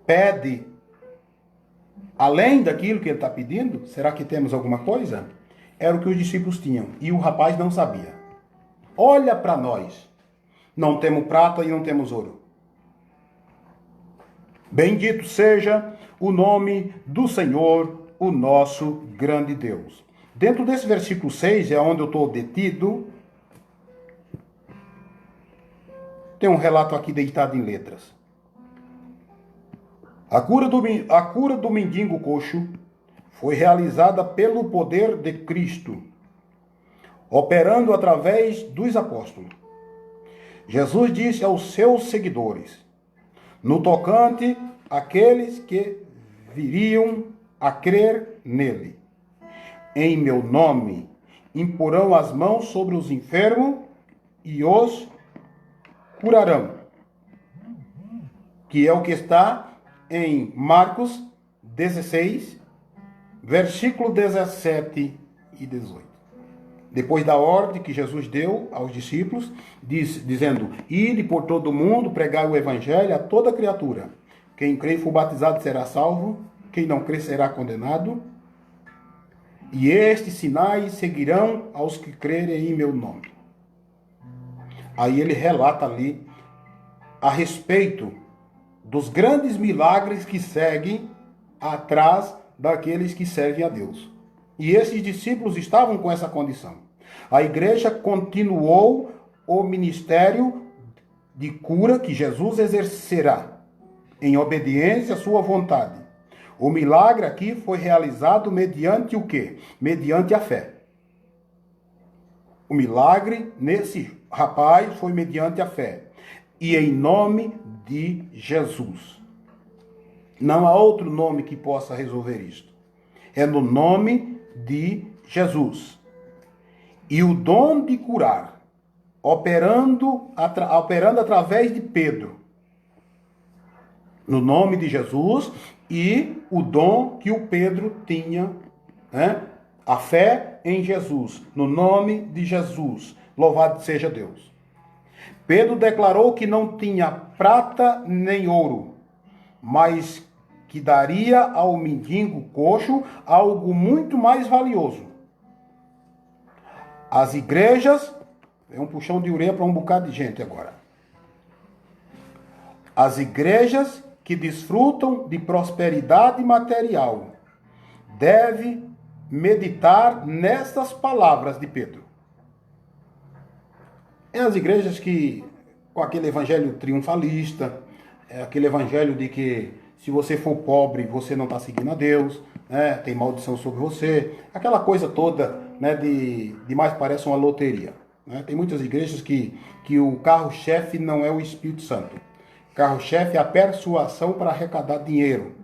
pede, além daquilo que ele está pedindo? Será que temos alguma coisa? Era o que os discípulos tinham, e o rapaz não sabia. Olha para nós, não temos prata e não temos ouro. Bendito seja o nome do Senhor, o nosso grande Deus. Dentro desse versículo 6, é onde eu estou detido, tem um relato aqui deitado em letras. A cura do mendigo coxo foi realizada pelo poder de Cristo, operando através dos apóstolos. Jesus disse aos seus seguidores, no tocante àqueles que viriam a crer nele, em meu nome imporão as mãos sobre os enfermos e os curarão. Que é o que está em Marcos 16, versículo 17 e 18. Depois da ordem que Jesus deu aos discípulos, dizendo, ide por todo o mundo, pregai o evangelho a toda criatura. Quem crê e for batizado será salvo, quem não crê será condenado. E estes sinais seguirão aos que crerem em meu nome. Aí ele relata ali a respeito dos grandes milagres que seguem atrás daqueles que servem a Deus. E esses discípulos estavam com essa condição. A igreja continuou o ministério de cura que Jesus exercerá, em obediência à sua vontade. O milagre aqui foi realizado mediante o quê? Mediante a fé. O milagre nesse rapaz foi mediante a fé. E em nome de Jesus. Não há outro nome que possa resolver isto. É no nome de Jesus. E o dom de curar, operando através de Pedro. No nome de Jesus, e o dom que o Pedro tinha, né? A fé em Jesus, no nome de Jesus. Louvado seja Deus. Pedro declarou que não tinha prata nem ouro, mas que daria ao mendigo coxo algo muito mais valioso. As igrejas, é um puxão de orelha para um bocado de gente agora. As igrejas que desfrutam de prosperidade material devem meditar nessas palavras de Pedro. É as igrejas que, com aquele evangelho triunfalista, aquele evangelho de que se você for pobre, você não está seguindo a Deus, né? Tem maldição sobre você, aquela coisa toda, né, de mais parece uma loteria. Né? Tem muitas igrejas que o carro-chefe não é o Espírito Santo. O carro-chefe é a persuasão para arrecadar dinheiro.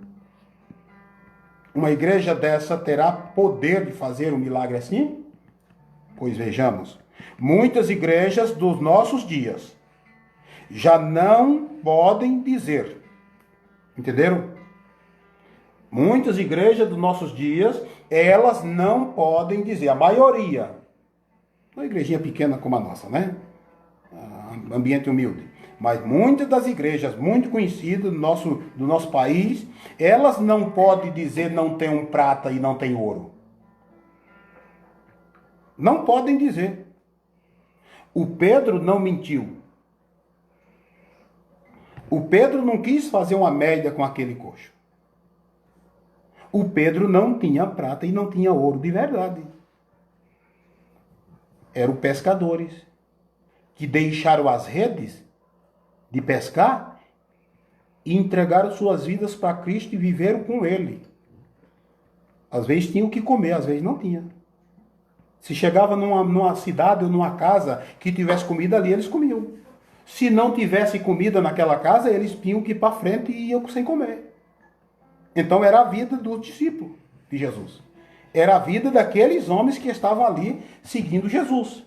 Uma igreja dessa terá poder de fazer um milagre assim? Pois vejamos. Muitas igrejas dos nossos dias já não podem dizer. Entenderam? Muitas igrejas dos nossos dias, elas não podem dizer. A maioria. Uma igrejinha pequena como a nossa, né? Ambiente humilde. Mas muitas das igrejas muito conhecidas do nosso país, elas não podem dizer não tem um prata e não tem ouro. Não podem dizer. O Pedro não mentiu. O Pedro não quis fazer uma média com aquele coxo. O Pedro não tinha prata e não tinha ouro de verdade. Eram pescadores que deixaram as redes de pescar e entregaram suas vidas para Cristo e viveram com Ele. Às vezes tinham o que comer, às vezes não tinha. Se chegava numa cidade ou numa casa que tivesse comida ali, eles comiam. Se não tivesse comida naquela casa, eles tinham que ir para frente e iam sem comer. Então era a vida do discípulo de Jesus. Era a vida daqueles homens que estavam ali seguindo Jesus.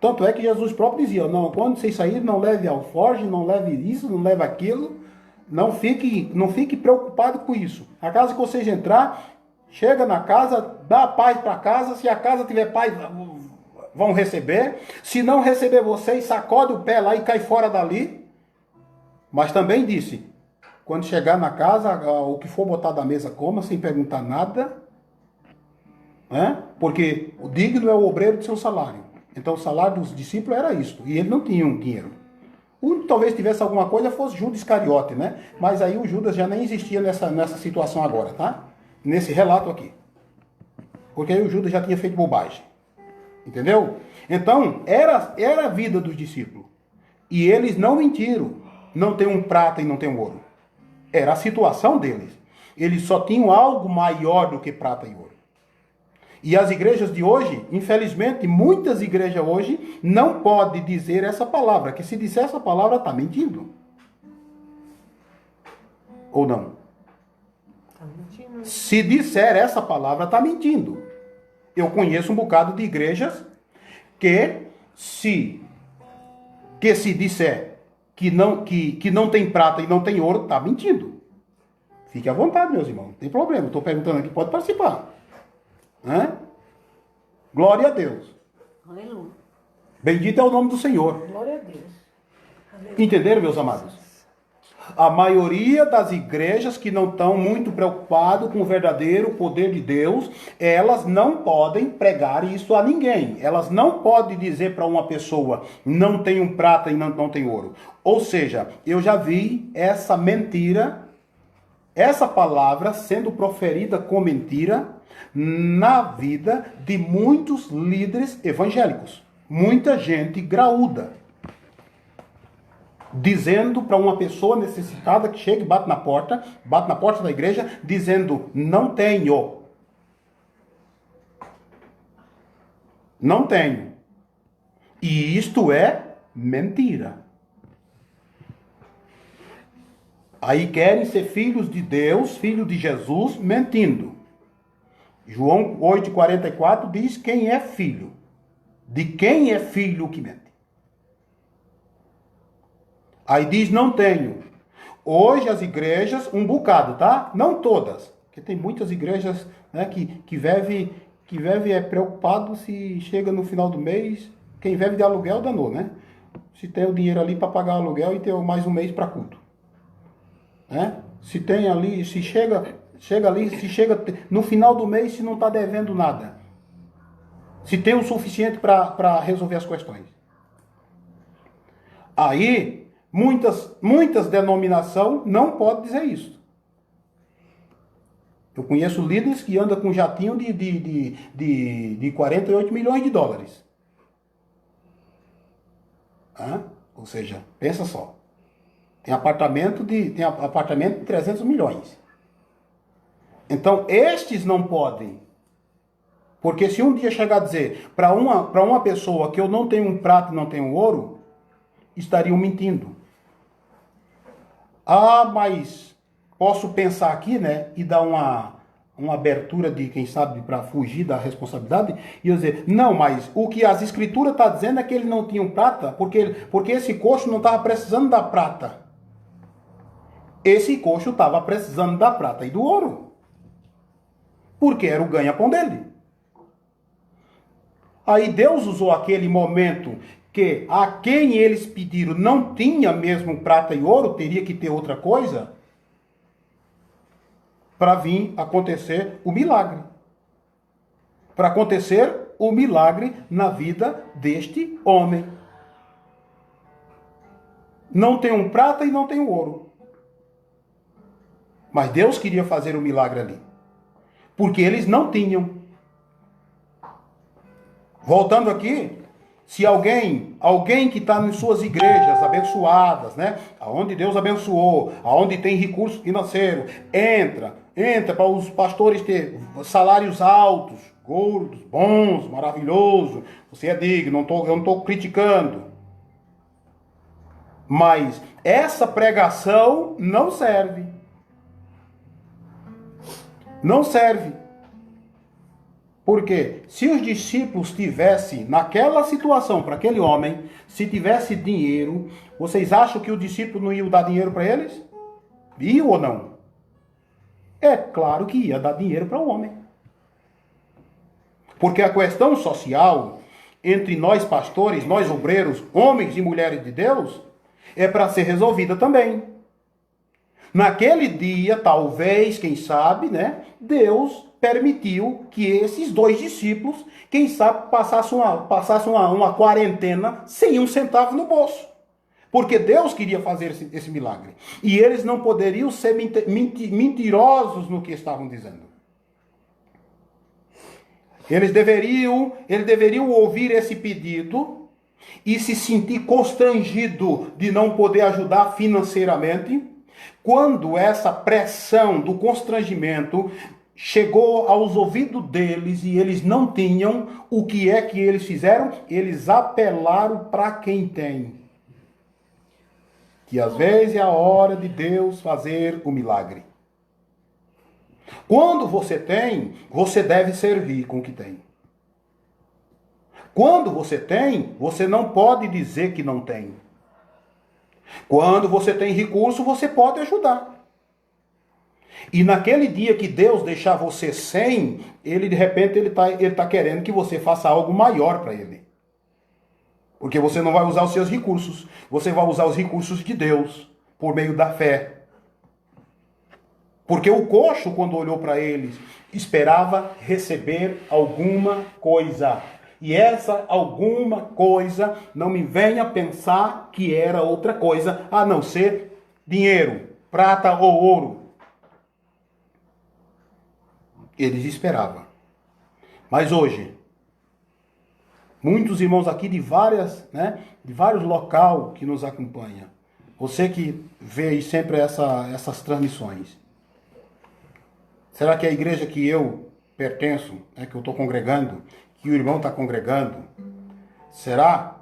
Tanto é que Jesus próprio dizia, não, quando vocês saírem, não leve alforje, não leve isso, não leve aquilo. Não fique preocupado com isso. A casa que vocês entrar, chega na casa, dá paz para a casa. Se a casa tiver paz, vão receber. Se não receber vocês, sacode o pé lá e cai fora dali. Mas também disse, quando chegar na casa, o que for botar da mesa, coma, sem perguntar nada. Né? Porque o digno é o obreiro de seu salário. Então o salário dos discípulos era isto. E ele não tinha um dinheiro. O único que talvez tivesse alguma coisa fosse Judas Iscariote, né? Mas aí o Judas já nem existia nessa situação agora, tá? Nesse relato aqui. Porque aí o Judas já tinha feito bobagem. Entendeu? Então, era a vida dos discípulos. E eles não mentiram. Não tem um prata e não tem um ouro. Era a situação deles. Eles só tinham algo maior do que prata e ouro. E as igrejas de hoje, infelizmente, muitas igrejas hoje não podem dizer essa palavra. Que se disser essa palavra, está mentindo. Ou não? Tá mentindo. Se disser essa palavra, está mentindo. Eu conheço um bocado de igrejas que se disser que não tem prata e não tem ouro, está mentindo. Fique à vontade, meus irmãos. Não tem problema. Estou perguntando aqui, pode participar. Hã? Glória a Deus. Aleluia. Bendito é o nome do Senhor. Glória a Deus. Aleluia. Entenderam, meus amados? A maioria das igrejas que não estão muito preocupadas com o verdadeiro poder de Deus, elas não podem pregar isso a ninguém. Elas não podem dizer para uma pessoa, não tem um prata e não tem ouro. Ou seja, eu já vi essa mentira, essa palavra sendo proferida com mentira na vida de muitos líderes evangélicos. Muita gente graúda. Dizendo para uma pessoa necessitada que chega e bate na porta da igreja, dizendo, não tenho. Não tenho. E isto é mentira. Aí querem ser filhos de Deus, filhos de Jesus, mentindo. João 8,44 diz quem é filho. De quem é filho que mente. Aí diz, não tenho. Hoje as igrejas, um bocado, tá? Não todas. Porque tem muitas igrejas, né, que vive é preocupado se chega no final do mês. Quem vive de aluguel danou, né? Se tem o dinheiro ali para pagar aluguel e ter mais um mês para culto. Né? Se tem ali, se chega no final do mês, se não está devendo nada. Se tem o suficiente para resolver as questões. Aí, muitas denominações não podem dizer isso. Eu conheço líderes que andam com jatinho de 48 milhões de dólares. Ou seja, pensa só. Tem apartamento de 300 milhões. Então, estes não podem. Porque se um dia chegar a dizer para uma pessoa que eu não tenho um prato e não tenho ouro, estariam mentindo. Mas posso pensar aqui, né, e dar uma abertura de, quem sabe, para fugir da responsabilidade, e eu dizer, não, mas o que as escrituras estão dizendo é que ele não tinha um prata, porque esse coxo não estava precisando da prata. Esse coxo estava precisando da prata e do ouro. Porque era o ganha-pão dele. Aí Deus usou aquele momento que a quem eles pediram não tinha mesmo prata e ouro, teria que ter outra coisa, para vir acontecer o milagre. Para acontecer o milagre na vida deste homem. Não tem um prata e não tem um ouro. Mas Deus queria fazer o milagre ali. Porque eles não tinham. Voltando aqui, Se alguém que está em suas igrejas abençoadas, né? Aonde Deus abençoou, aonde tem recurso financeiro, entra para os pastores ter salários altos, gordos, bons, maravilhoso. Você é digno, eu não estou criticando. Mas essa pregação não serve. Não serve. Porque se os discípulos tivessem, naquela situação, para aquele homem, se tivesse dinheiro, vocês acham que o discípulo não ia dar dinheiro para eles? Ia ou não? É claro que ia dar dinheiro para o homem. Porque a questão social entre nós pastores, nós obreiros, homens e mulheres de Deus, é para ser resolvida também. Naquele dia, talvez, quem sabe, né, Deus permitiu que esses dois discípulos, quem sabe, passassem uma quarentena sem um centavo no bolso. Porque Deus queria fazer esse milagre. E eles não poderiam ser mentirosos no que estavam dizendo. Eles deveriam ouvir esse pedido e se sentir constrangido de não poder ajudar financeiramente, quando essa pressão do constrangimento chegou aos ouvidos deles e eles não tinham, o que é que eles fizeram? Eles apelaram para quem tem. Que às vezes é a hora de Deus fazer o milagre. Quando você tem, você deve servir com o que tem. Quando você tem, você não pode dizer que não tem. Quando você tem recurso, você pode ajudar. E naquele dia que Deus deixar você sem, ele de repente ele tá querendo que você faça algo maior para ele. Porque você não vai usar os seus recursos, você vai usar os recursos de Deus por meio da fé. Porque o coxo, quando olhou para eles, esperava receber alguma coisa. E essa alguma coisa, não me venha pensar que era outra coisa, a não ser dinheiro, prata ou ouro. Eles esperavam. Mas hoje, muitos irmãos aqui de vários locais que nos acompanham. Você que vê sempre essas transmissões. Será que a igreja que eu pertenço, que eu estou congregando, que o irmão está congregando, será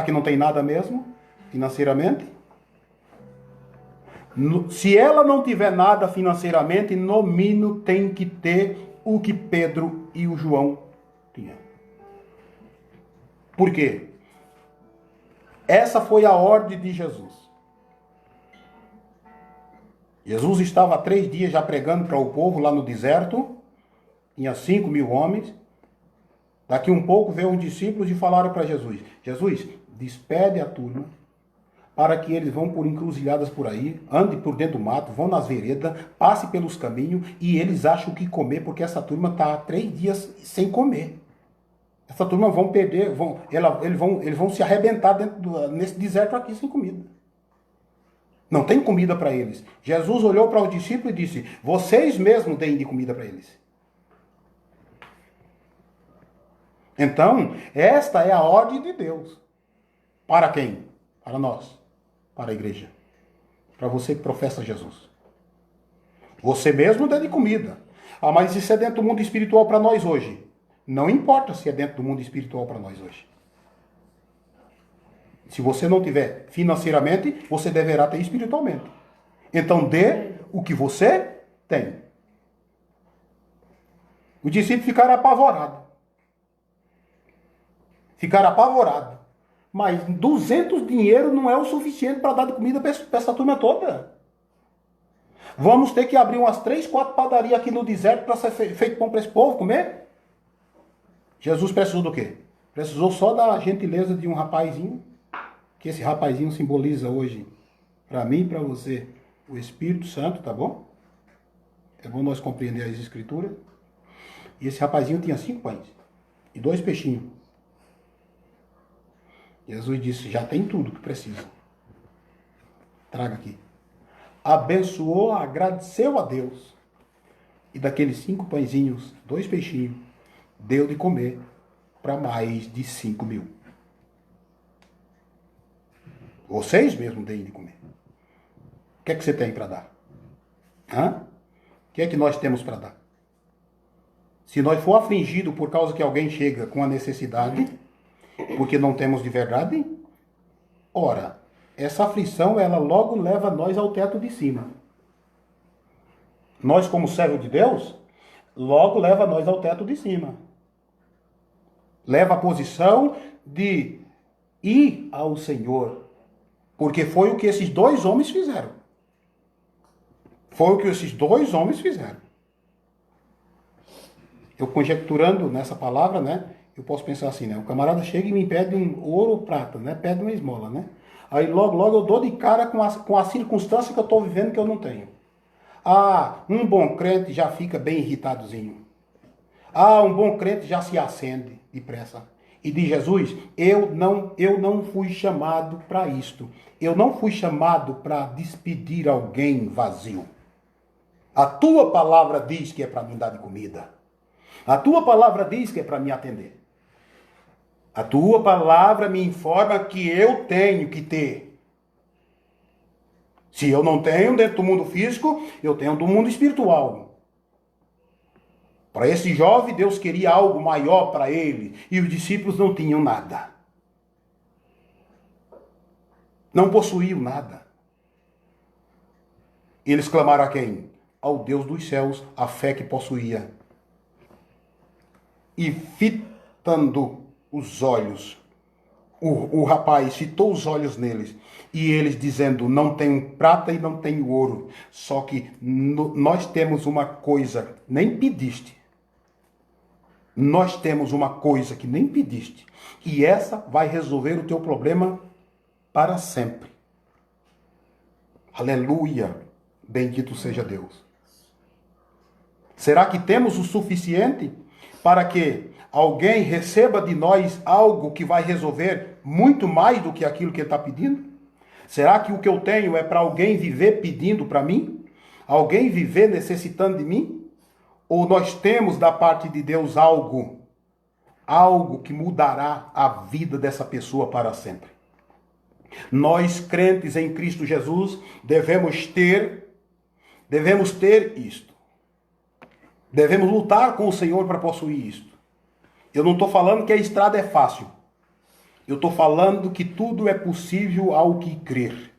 que não tem nada mesmo, financeiramente? Se ela não tiver nada financeiramente, no mínimo tem que ter o que Pedro e o João tinham. Por quê? Essa foi a ordem de Jesus. Jesus estava há 3 dias já pregando para o povo lá no deserto. Tinha 5.000 homens. Daqui um pouco veio uns discípulos e falaram para Jesus: Jesus, despede a turma para que eles vão por encruzilhadas por aí, andem por dentro do mato, vão nas veredas, passem pelos caminhos e eles acham o que comer, porque essa turma está há 3 dias sem comer. Essa turma vão perder, eles vão se arrebentar nesse deserto aqui sem comida. Não tem comida para eles. Jesus olhou para os discípulos e disse: vocês mesmos deem de comida para eles. Então, esta é a ordem de Deus. Para quem? Para nós. Para a igreja. Para você que professa Jesus. Você mesmo dê de comida. Ah, mas isso é dentro do mundo espiritual para nós hoje. Não importa se é dentro do mundo espiritual para nós hoje. Se você não tiver financeiramente, você deverá ter espiritualmente. Então dê o que você tem. Os discípulos ficaram apavorados. Mas 200 dinheiro não é o suficiente para dar de comida para essa turma toda. Vamos ter que abrir umas 3, 4 padarias aqui no deserto para ser feito pão para esse povo comer? Jesus precisou do quê? Precisou só da gentileza de um rapazinho, que esse rapazinho simboliza hoje, para mim e para você, o Espírito Santo, tá bom? É bom nós compreender as Escrituras. E esse rapazinho tinha 5 pães e 2 peixinhos. Jesus disse: já tem tudo que precisa. Traga aqui. Abençoou, agradeceu a Deus. E daqueles 5 pãezinhos, 2 peixinhos, deu de comer para mais de 5 mil. Vocês mesmos deem de comer. O que é que você tem para dar? Hã? O que é que nós temos para dar? Se nós for afligido por causa que alguém chega com a necessidade, porque não temos de verdade, ora, essa aflição, ela logo leva nós ao teto de cima. Nós, como servo de Deus, logo leva nós ao teto de cima. Leva a posição de ir ao Senhor. Porque foi o que esses dois homens fizeram. Foi o que esses dois homens fizeram. Eu conjecturando nessa palavra, né? Eu posso pensar assim, né? O camarada chega e me pede um ouro ou prata, né? Pede uma esmola, né? Aí logo eu dou de cara com a circunstância que eu estou vivendo que eu não tenho. Ah, um bom crente já fica bem irritadozinho. Ah, um bom crente já se acende depressa. E diz Jesus, eu não fui chamado para isto. Eu não fui chamado para despedir alguém vazio. A tua palavra diz que é para me dar de comida. A tua palavra diz que é para me atender. A tua palavra me informa que eu tenho que ter. Se eu não tenho dentro do mundo físico, eu tenho do mundo espiritual. Para esse jovem, Deus queria algo maior para ele. E os discípulos não tinham nada. Não possuíam nada. Eles clamaram a quem? Ao Deus dos céus, a fé que possuía. E fitando os olhos, o rapaz fitou os olhos neles. E eles dizendo, não tenho prata e não tenho ouro. Só que nós temos uma coisa, nem pediste. Nós temos uma coisa que nem pediste. E essa vai resolver o teu problema para sempre. Aleluia. Bendito seja Deus. Será que temos o suficiente para que alguém receba de nós algo que vai resolver muito mais do que aquilo que ele está pedindo? Será que o que eu tenho é para alguém viver pedindo para mim? Alguém viver necessitando de mim? Ou nós temos da parte de Deus algo que mudará a vida dessa pessoa para sempre? Nós, crentes em Cristo Jesus, devemos ter isto. Devemos lutar com o Senhor para possuir isto. Eu não estou falando que a estrada é fácil. Eu estou falando que tudo é possível ao que crer.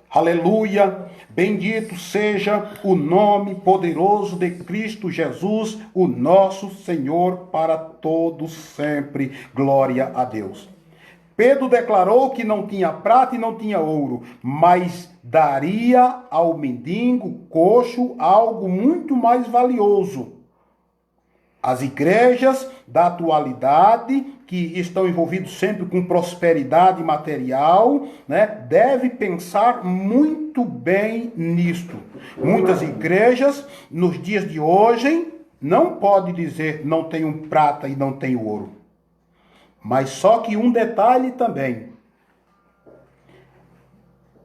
Aleluia! Bendito seja o nome poderoso de Cristo Jesus, o nosso Senhor, para todos sempre. Glória a Deus. Pedro declarou que não tinha prata e não tinha ouro, mas daria ao mendigo coxo algo muito mais valioso. As igrejas da atualidade, que estão envolvidos sempre com prosperidade material, né, devem pensar muito bem nisto. Muitas igrejas, nos dias de hoje, não podem dizer não tenho prata e não tenho ouro. Mas só que um detalhe também.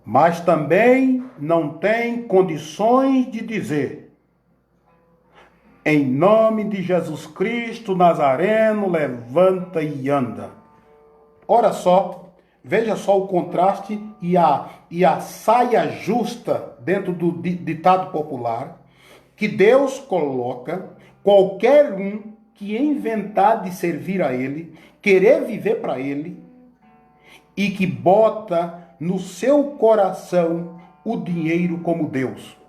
Mas também não tem condições de dizer em nome de Jesus Cristo Nazareno, levanta e anda. Ora só, veja só o contraste e a saia justa dentro do ditado popular, que Deus coloca qualquer um que inventar de servir a Ele, querer viver para Ele, e que bota no seu coração o dinheiro como Deus.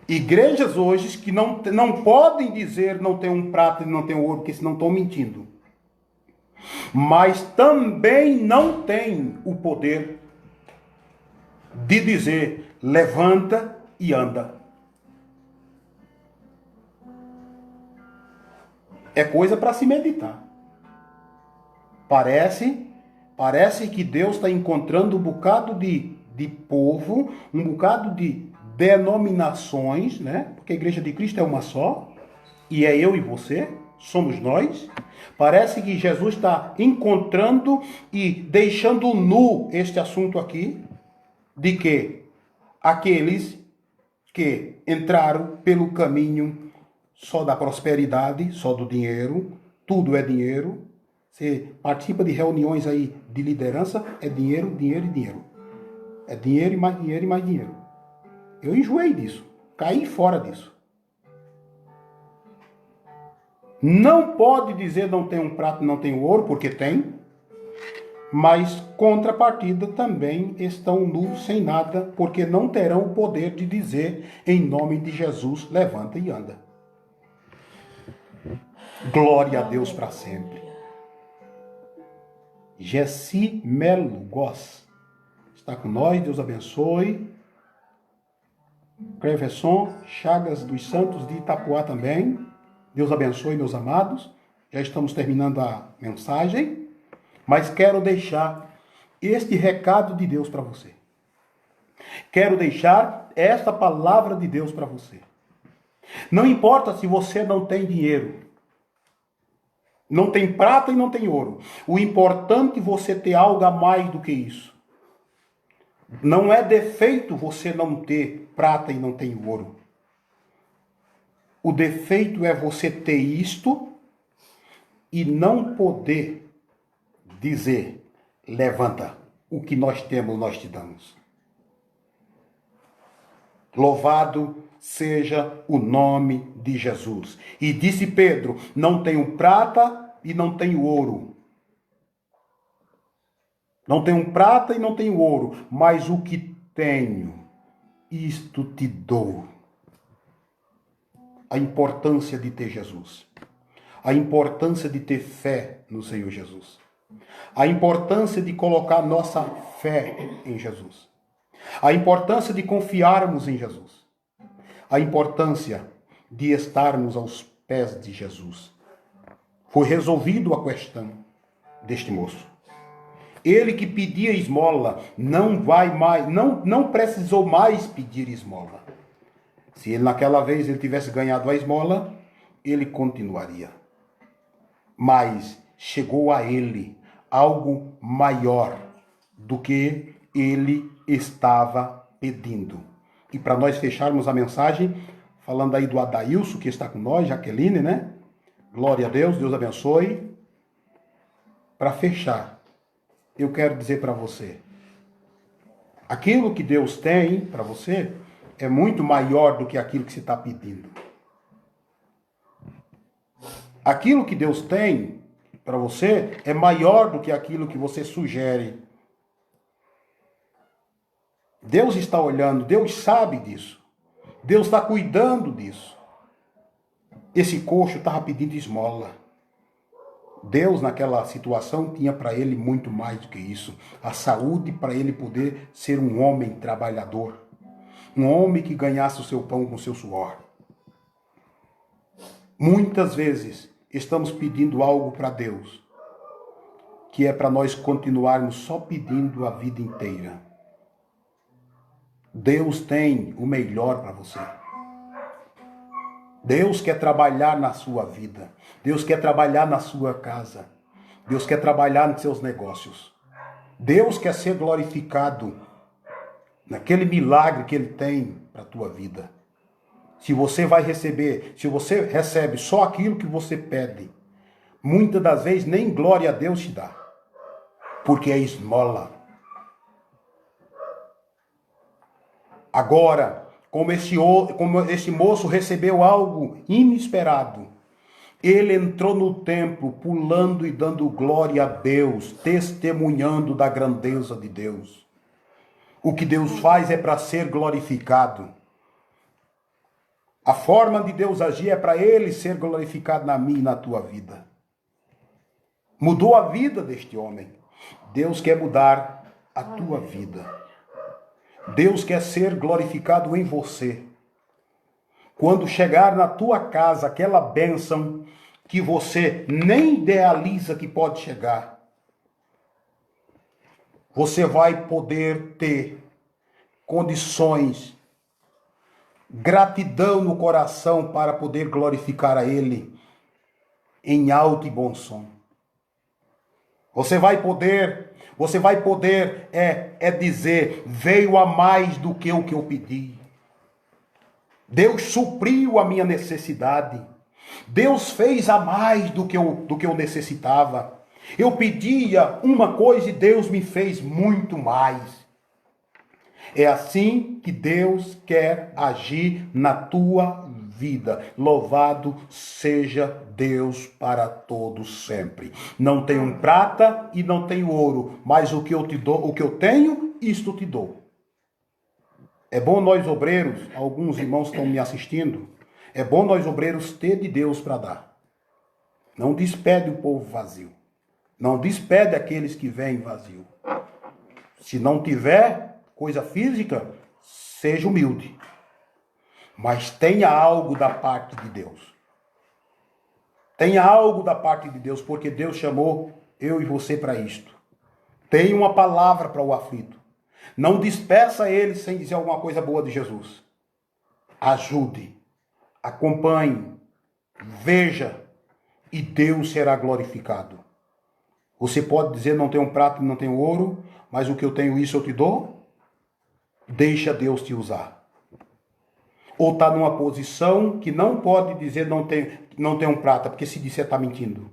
Igrejas hoje que não podem dizer não tem um prata e não tem ouro, porque senão estão mentindo. Mas também não tem o poder de dizer levanta e anda. É coisa para se meditar. Parece que Deus está encontrando um bocado de povo, um bocado de denominações, né? Porque a igreja de Cristo é uma só, e é eu e você, somos nós. Parece que Jesus está encontrando e deixando nu este assunto aqui, de que aqueles que entraram pelo caminho só da prosperidade, só do dinheiro, tudo é dinheiro. Você participa de reuniões aí de liderança, é dinheiro, dinheiro e dinheiro. É dinheiro e mais dinheiro e mais dinheiro. Eu enjoei disso, caí fora disso. Não pode dizer não tem um prato, não tem ouro, porque tem. Mas contrapartida também estão nus sem nada, porque não terão o poder de dizer em nome de Jesus, levanta e anda. Glória a Deus para sempre. Jessi Melo Goss está com nós, Deus abençoe. Cleverson Chagas dos Santos de Itapuá também. Deus abençoe, meus amados. Já estamos terminando a mensagem, mas quero deixar este recado de Deus para você. Quero deixar esta palavra de Deus para você. Não importa se você não tem dinheiro, não tem prata e não tem ouro. O importante é você ter algo a mais do que isso. Não é defeito você não ter prata e não ter ouro. O defeito é você ter isto e não poder dizer, levanta, o que nós temos nós te damos. Louvado seja o nome de Jesus. E disse Pedro, não tenho prata e não tenho ouro. Não tenho prata e não tenho ouro, mas o que tenho, isto te dou. A importância de ter Jesus. A importância de ter fé no Senhor Jesus. A importância de colocar nossa fé em Jesus. A importância de confiarmos em Jesus. A importância de estarmos aos pés de Jesus. Foi resolvido a questão deste moço. Ele que pedia esmola não precisou mais pedir esmola. Se ele naquela vez ele tivesse ganhado a esmola, ele continuaria. Mas chegou a ele algo maior do que ele estava pedindo. E para nós fecharmos a mensagem, falando aí do Adailson, que está com nós, Jaqueline, né? Glória a Deus, Deus abençoe. Para fechar, eu quero dizer para você, aquilo que Deus tem para você é muito maior do que aquilo que você está pedindo. Aquilo que Deus tem para você é maior do que aquilo que você sugere. Deus está olhando, Deus sabe disso. Deus está cuidando disso. Esse coxo estava pedindo esmola. Deus, naquela situação, tinha para ele muito mais do que isso. A saúde para ele poder ser um homem trabalhador. Um homem que ganhasse o seu pão com o seu suor. Muitas vezes estamos pedindo algo para Deus, que é para nós continuarmos só pedindo a vida inteira. Deus tem o melhor para você. Deus quer trabalhar na sua vida. Deus quer trabalhar na sua casa. Deus quer trabalhar nos seus negócios. Deus quer ser glorificado naquele milagre que Ele tem para a tua vida. Se você vai receber, se você recebe só aquilo que você pede, muitas das vezes nem glória a Deus te dá, porque é esmola. Agora, como esse moço recebeu algo inesperado, ele entrou no templo pulando e dando glória a Deus, testemunhando da grandeza de Deus. O que Deus faz é para ser glorificado. A forma de Deus agir é para Ele ser glorificado na minha e na tua vida. Mudou a vida deste homem. Deus quer mudar a tua vida. Deus quer ser glorificado em você. Quando chegar na tua casa aquela bênção que você nem idealiza que pode chegar, você vai poder ter condições, gratidão no coração para poder glorificar a Ele em alto e bom som. Você vai poder dizer, veio a mais do que o que eu pedi. Deus supriu a minha necessidade. Deus fez a mais do que eu necessitava. Eu pedia uma coisa e Deus me fez muito mais. É assim que Deus quer agir na tua vida. Louvado seja Deus para todos sempre. Não tenho prata e não tenho ouro, mas o que eu te dou, o que eu tenho, isto te dou. É bom nós obreiros, alguns irmãos estão me assistindo, é bom nós obreiros ter de Deus para dar. Não despede o povo vazio. Não despede aqueles que vêm vazio. Se não tiver coisa física, seja humilde. Mas tenha algo da parte de Deus. Tenha algo da parte de Deus, porque Deus chamou eu e você para isto. Tenha uma palavra para o aflito. Não despeça ele sem dizer alguma coisa boa de Jesus. Ajude, acompanhe, veja, e Deus será glorificado. Você pode dizer, não tenho prata e não tenho ouro, mas o que eu tenho, isso eu te dou. Deixa Deus te usar. Ou está numa posição que não pode dizer não tenho prata, porque se disser está mentindo.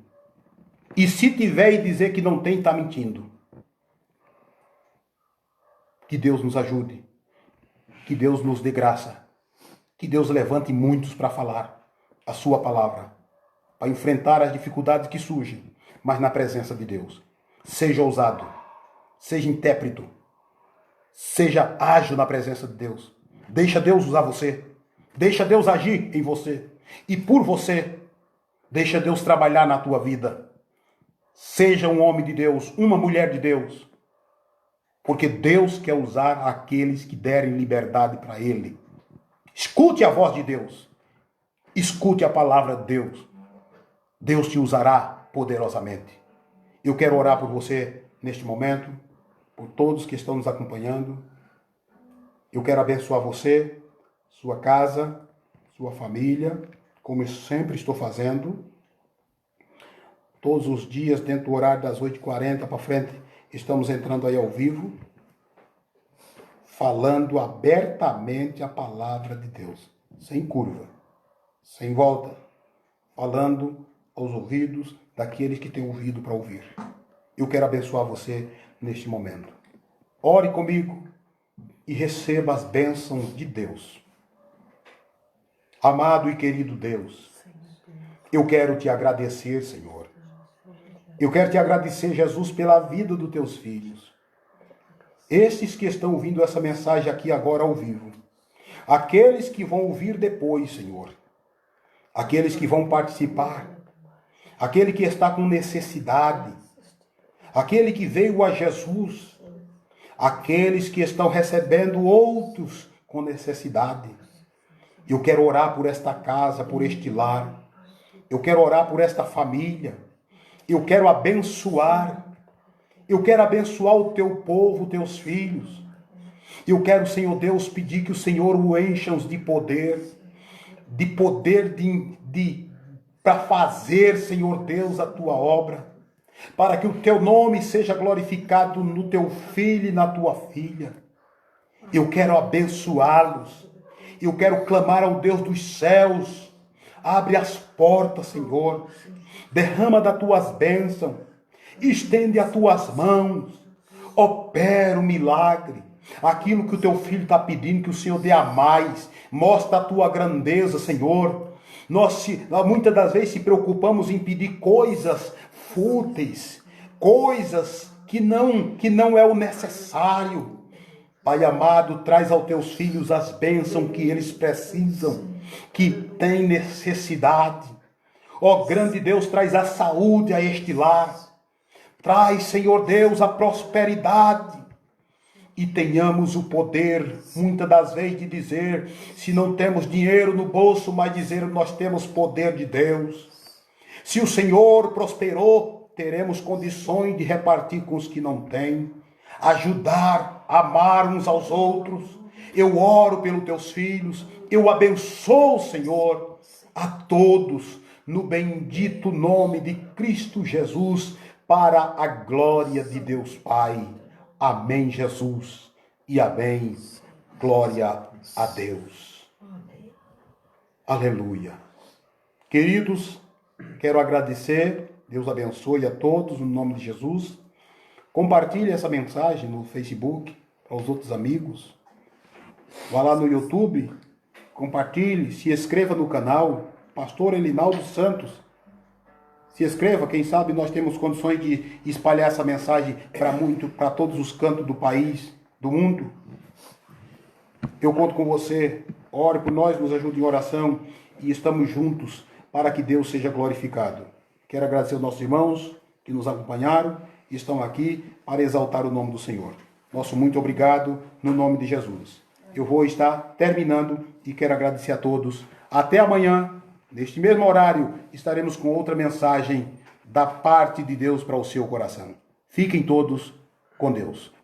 E se tiver e dizer que não tem, está mentindo. Que Deus nos ajude. Que Deus nos dê graça. Que Deus levante muitos para falar a sua palavra. Para enfrentar as dificuldades que surgem, mas na presença de Deus. Seja ousado. Seja intérprete. Seja ágil na presença de Deus. Deixa Deus usar você. Deixa Deus agir em você. E por você, deixa Deus trabalhar na tua vida. Seja um homem de Deus, uma mulher de Deus. Porque Deus quer usar aqueles que derem liberdade para Ele. Escute a voz de Deus. Escute a palavra de Deus. Deus te usará poderosamente. Eu quero orar por você neste momento, por todos que estão nos acompanhando. Eu quero abençoar você, sua casa, sua família, como eu sempre estou fazendo. Todos os dias, dentro do horário das 8h40 para frente, estamos entrando aí ao vivo, falando abertamente a palavra de Deus, sem curva, sem volta, falando aos ouvidos daqueles que têm ouvido para ouvir. Eu quero abençoar você neste momento. Ore comigo e receba as bênçãos de Deus. Amado e querido Deus, eu quero te agradecer, Senhor. Eu quero te agradecer, Jesus, pela vida dos teus filhos. Esses que estão ouvindo essa mensagem aqui agora ao vivo. Aqueles que vão ouvir depois, Senhor. Aqueles que vão participar. Aquele que está com necessidade. Aquele que veio a Jesus. Aqueles que estão recebendo outros com necessidade. Eu quero orar por esta casa, por este lar. Eu quero orar por esta família. Eu quero abençoar. Eu quero abençoar o teu povo, teus filhos. Eu quero, Senhor Deus, pedir que o Senhor o encha de poder para fazer, Senhor Deus, a tua obra, para que o teu nome seja glorificado no teu filho e na tua filha. Eu quero abençoá-los. Eu quero clamar ao Deus dos céus. Abre as portas, Senhor. Derrama das tuas bênçãos. Estende as tuas mãos. Opera o milagre. Aquilo que o teu filho está pedindo, que o Senhor dê a mais. Mostra a tua grandeza, Senhor. Nós muitas das vezes se preocupamos em pedir coisas fúteis. Coisas que não é o necessário. Pai amado, traz aos teus filhos as bênçãos que eles precisam, que têm necessidade. Ó grande Deus, traz a saúde a este lar. Traz, Senhor Deus, a prosperidade. E tenhamos o poder, muitas das vezes, de dizer, se não temos dinheiro no bolso, mas dizer nós temos poder de Deus. Se o Senhor prosperou, teremos condições de repartir com os que não têm. Ajudar, amar uns aos outros. Eu oro pelos teus filhos. Eu abençoo, Senhor, a todos, no bendito nome de Cristo Jesus, para a glória de Deus Pai. Amém, Jesus. E amém. Glória a Deus. Aleluia. Queridos, quero agradecer. Deus abençoe a todos no nome de Jesus. Compartilhe essa mensagem no Facebook para os outros amigos. Vá lá no YouTube, compartilhe, se inscreva no canal Pastor Elinaldo Santos. Se inscreva, quem sabe nós temos condições de espalhar essa mensagem para todos os cantos do país, do mundo. Eu conto com você. Ore por nós, nos ajude em oração e estamos juntos para que Deus seja glorificado. Quero agradecer aos nossos irmãos que nos acompanharam e estão aqui para exaltar o nome do Senhor. Nosso muito obrigado no nome de Jesus. Eu vou estar terminando e quero agradecer a todos. Até amanhã, neste mesmo horário, estaremos com outra mensagem da parte de Deus para o seu coração. Fiquem todos com Deus.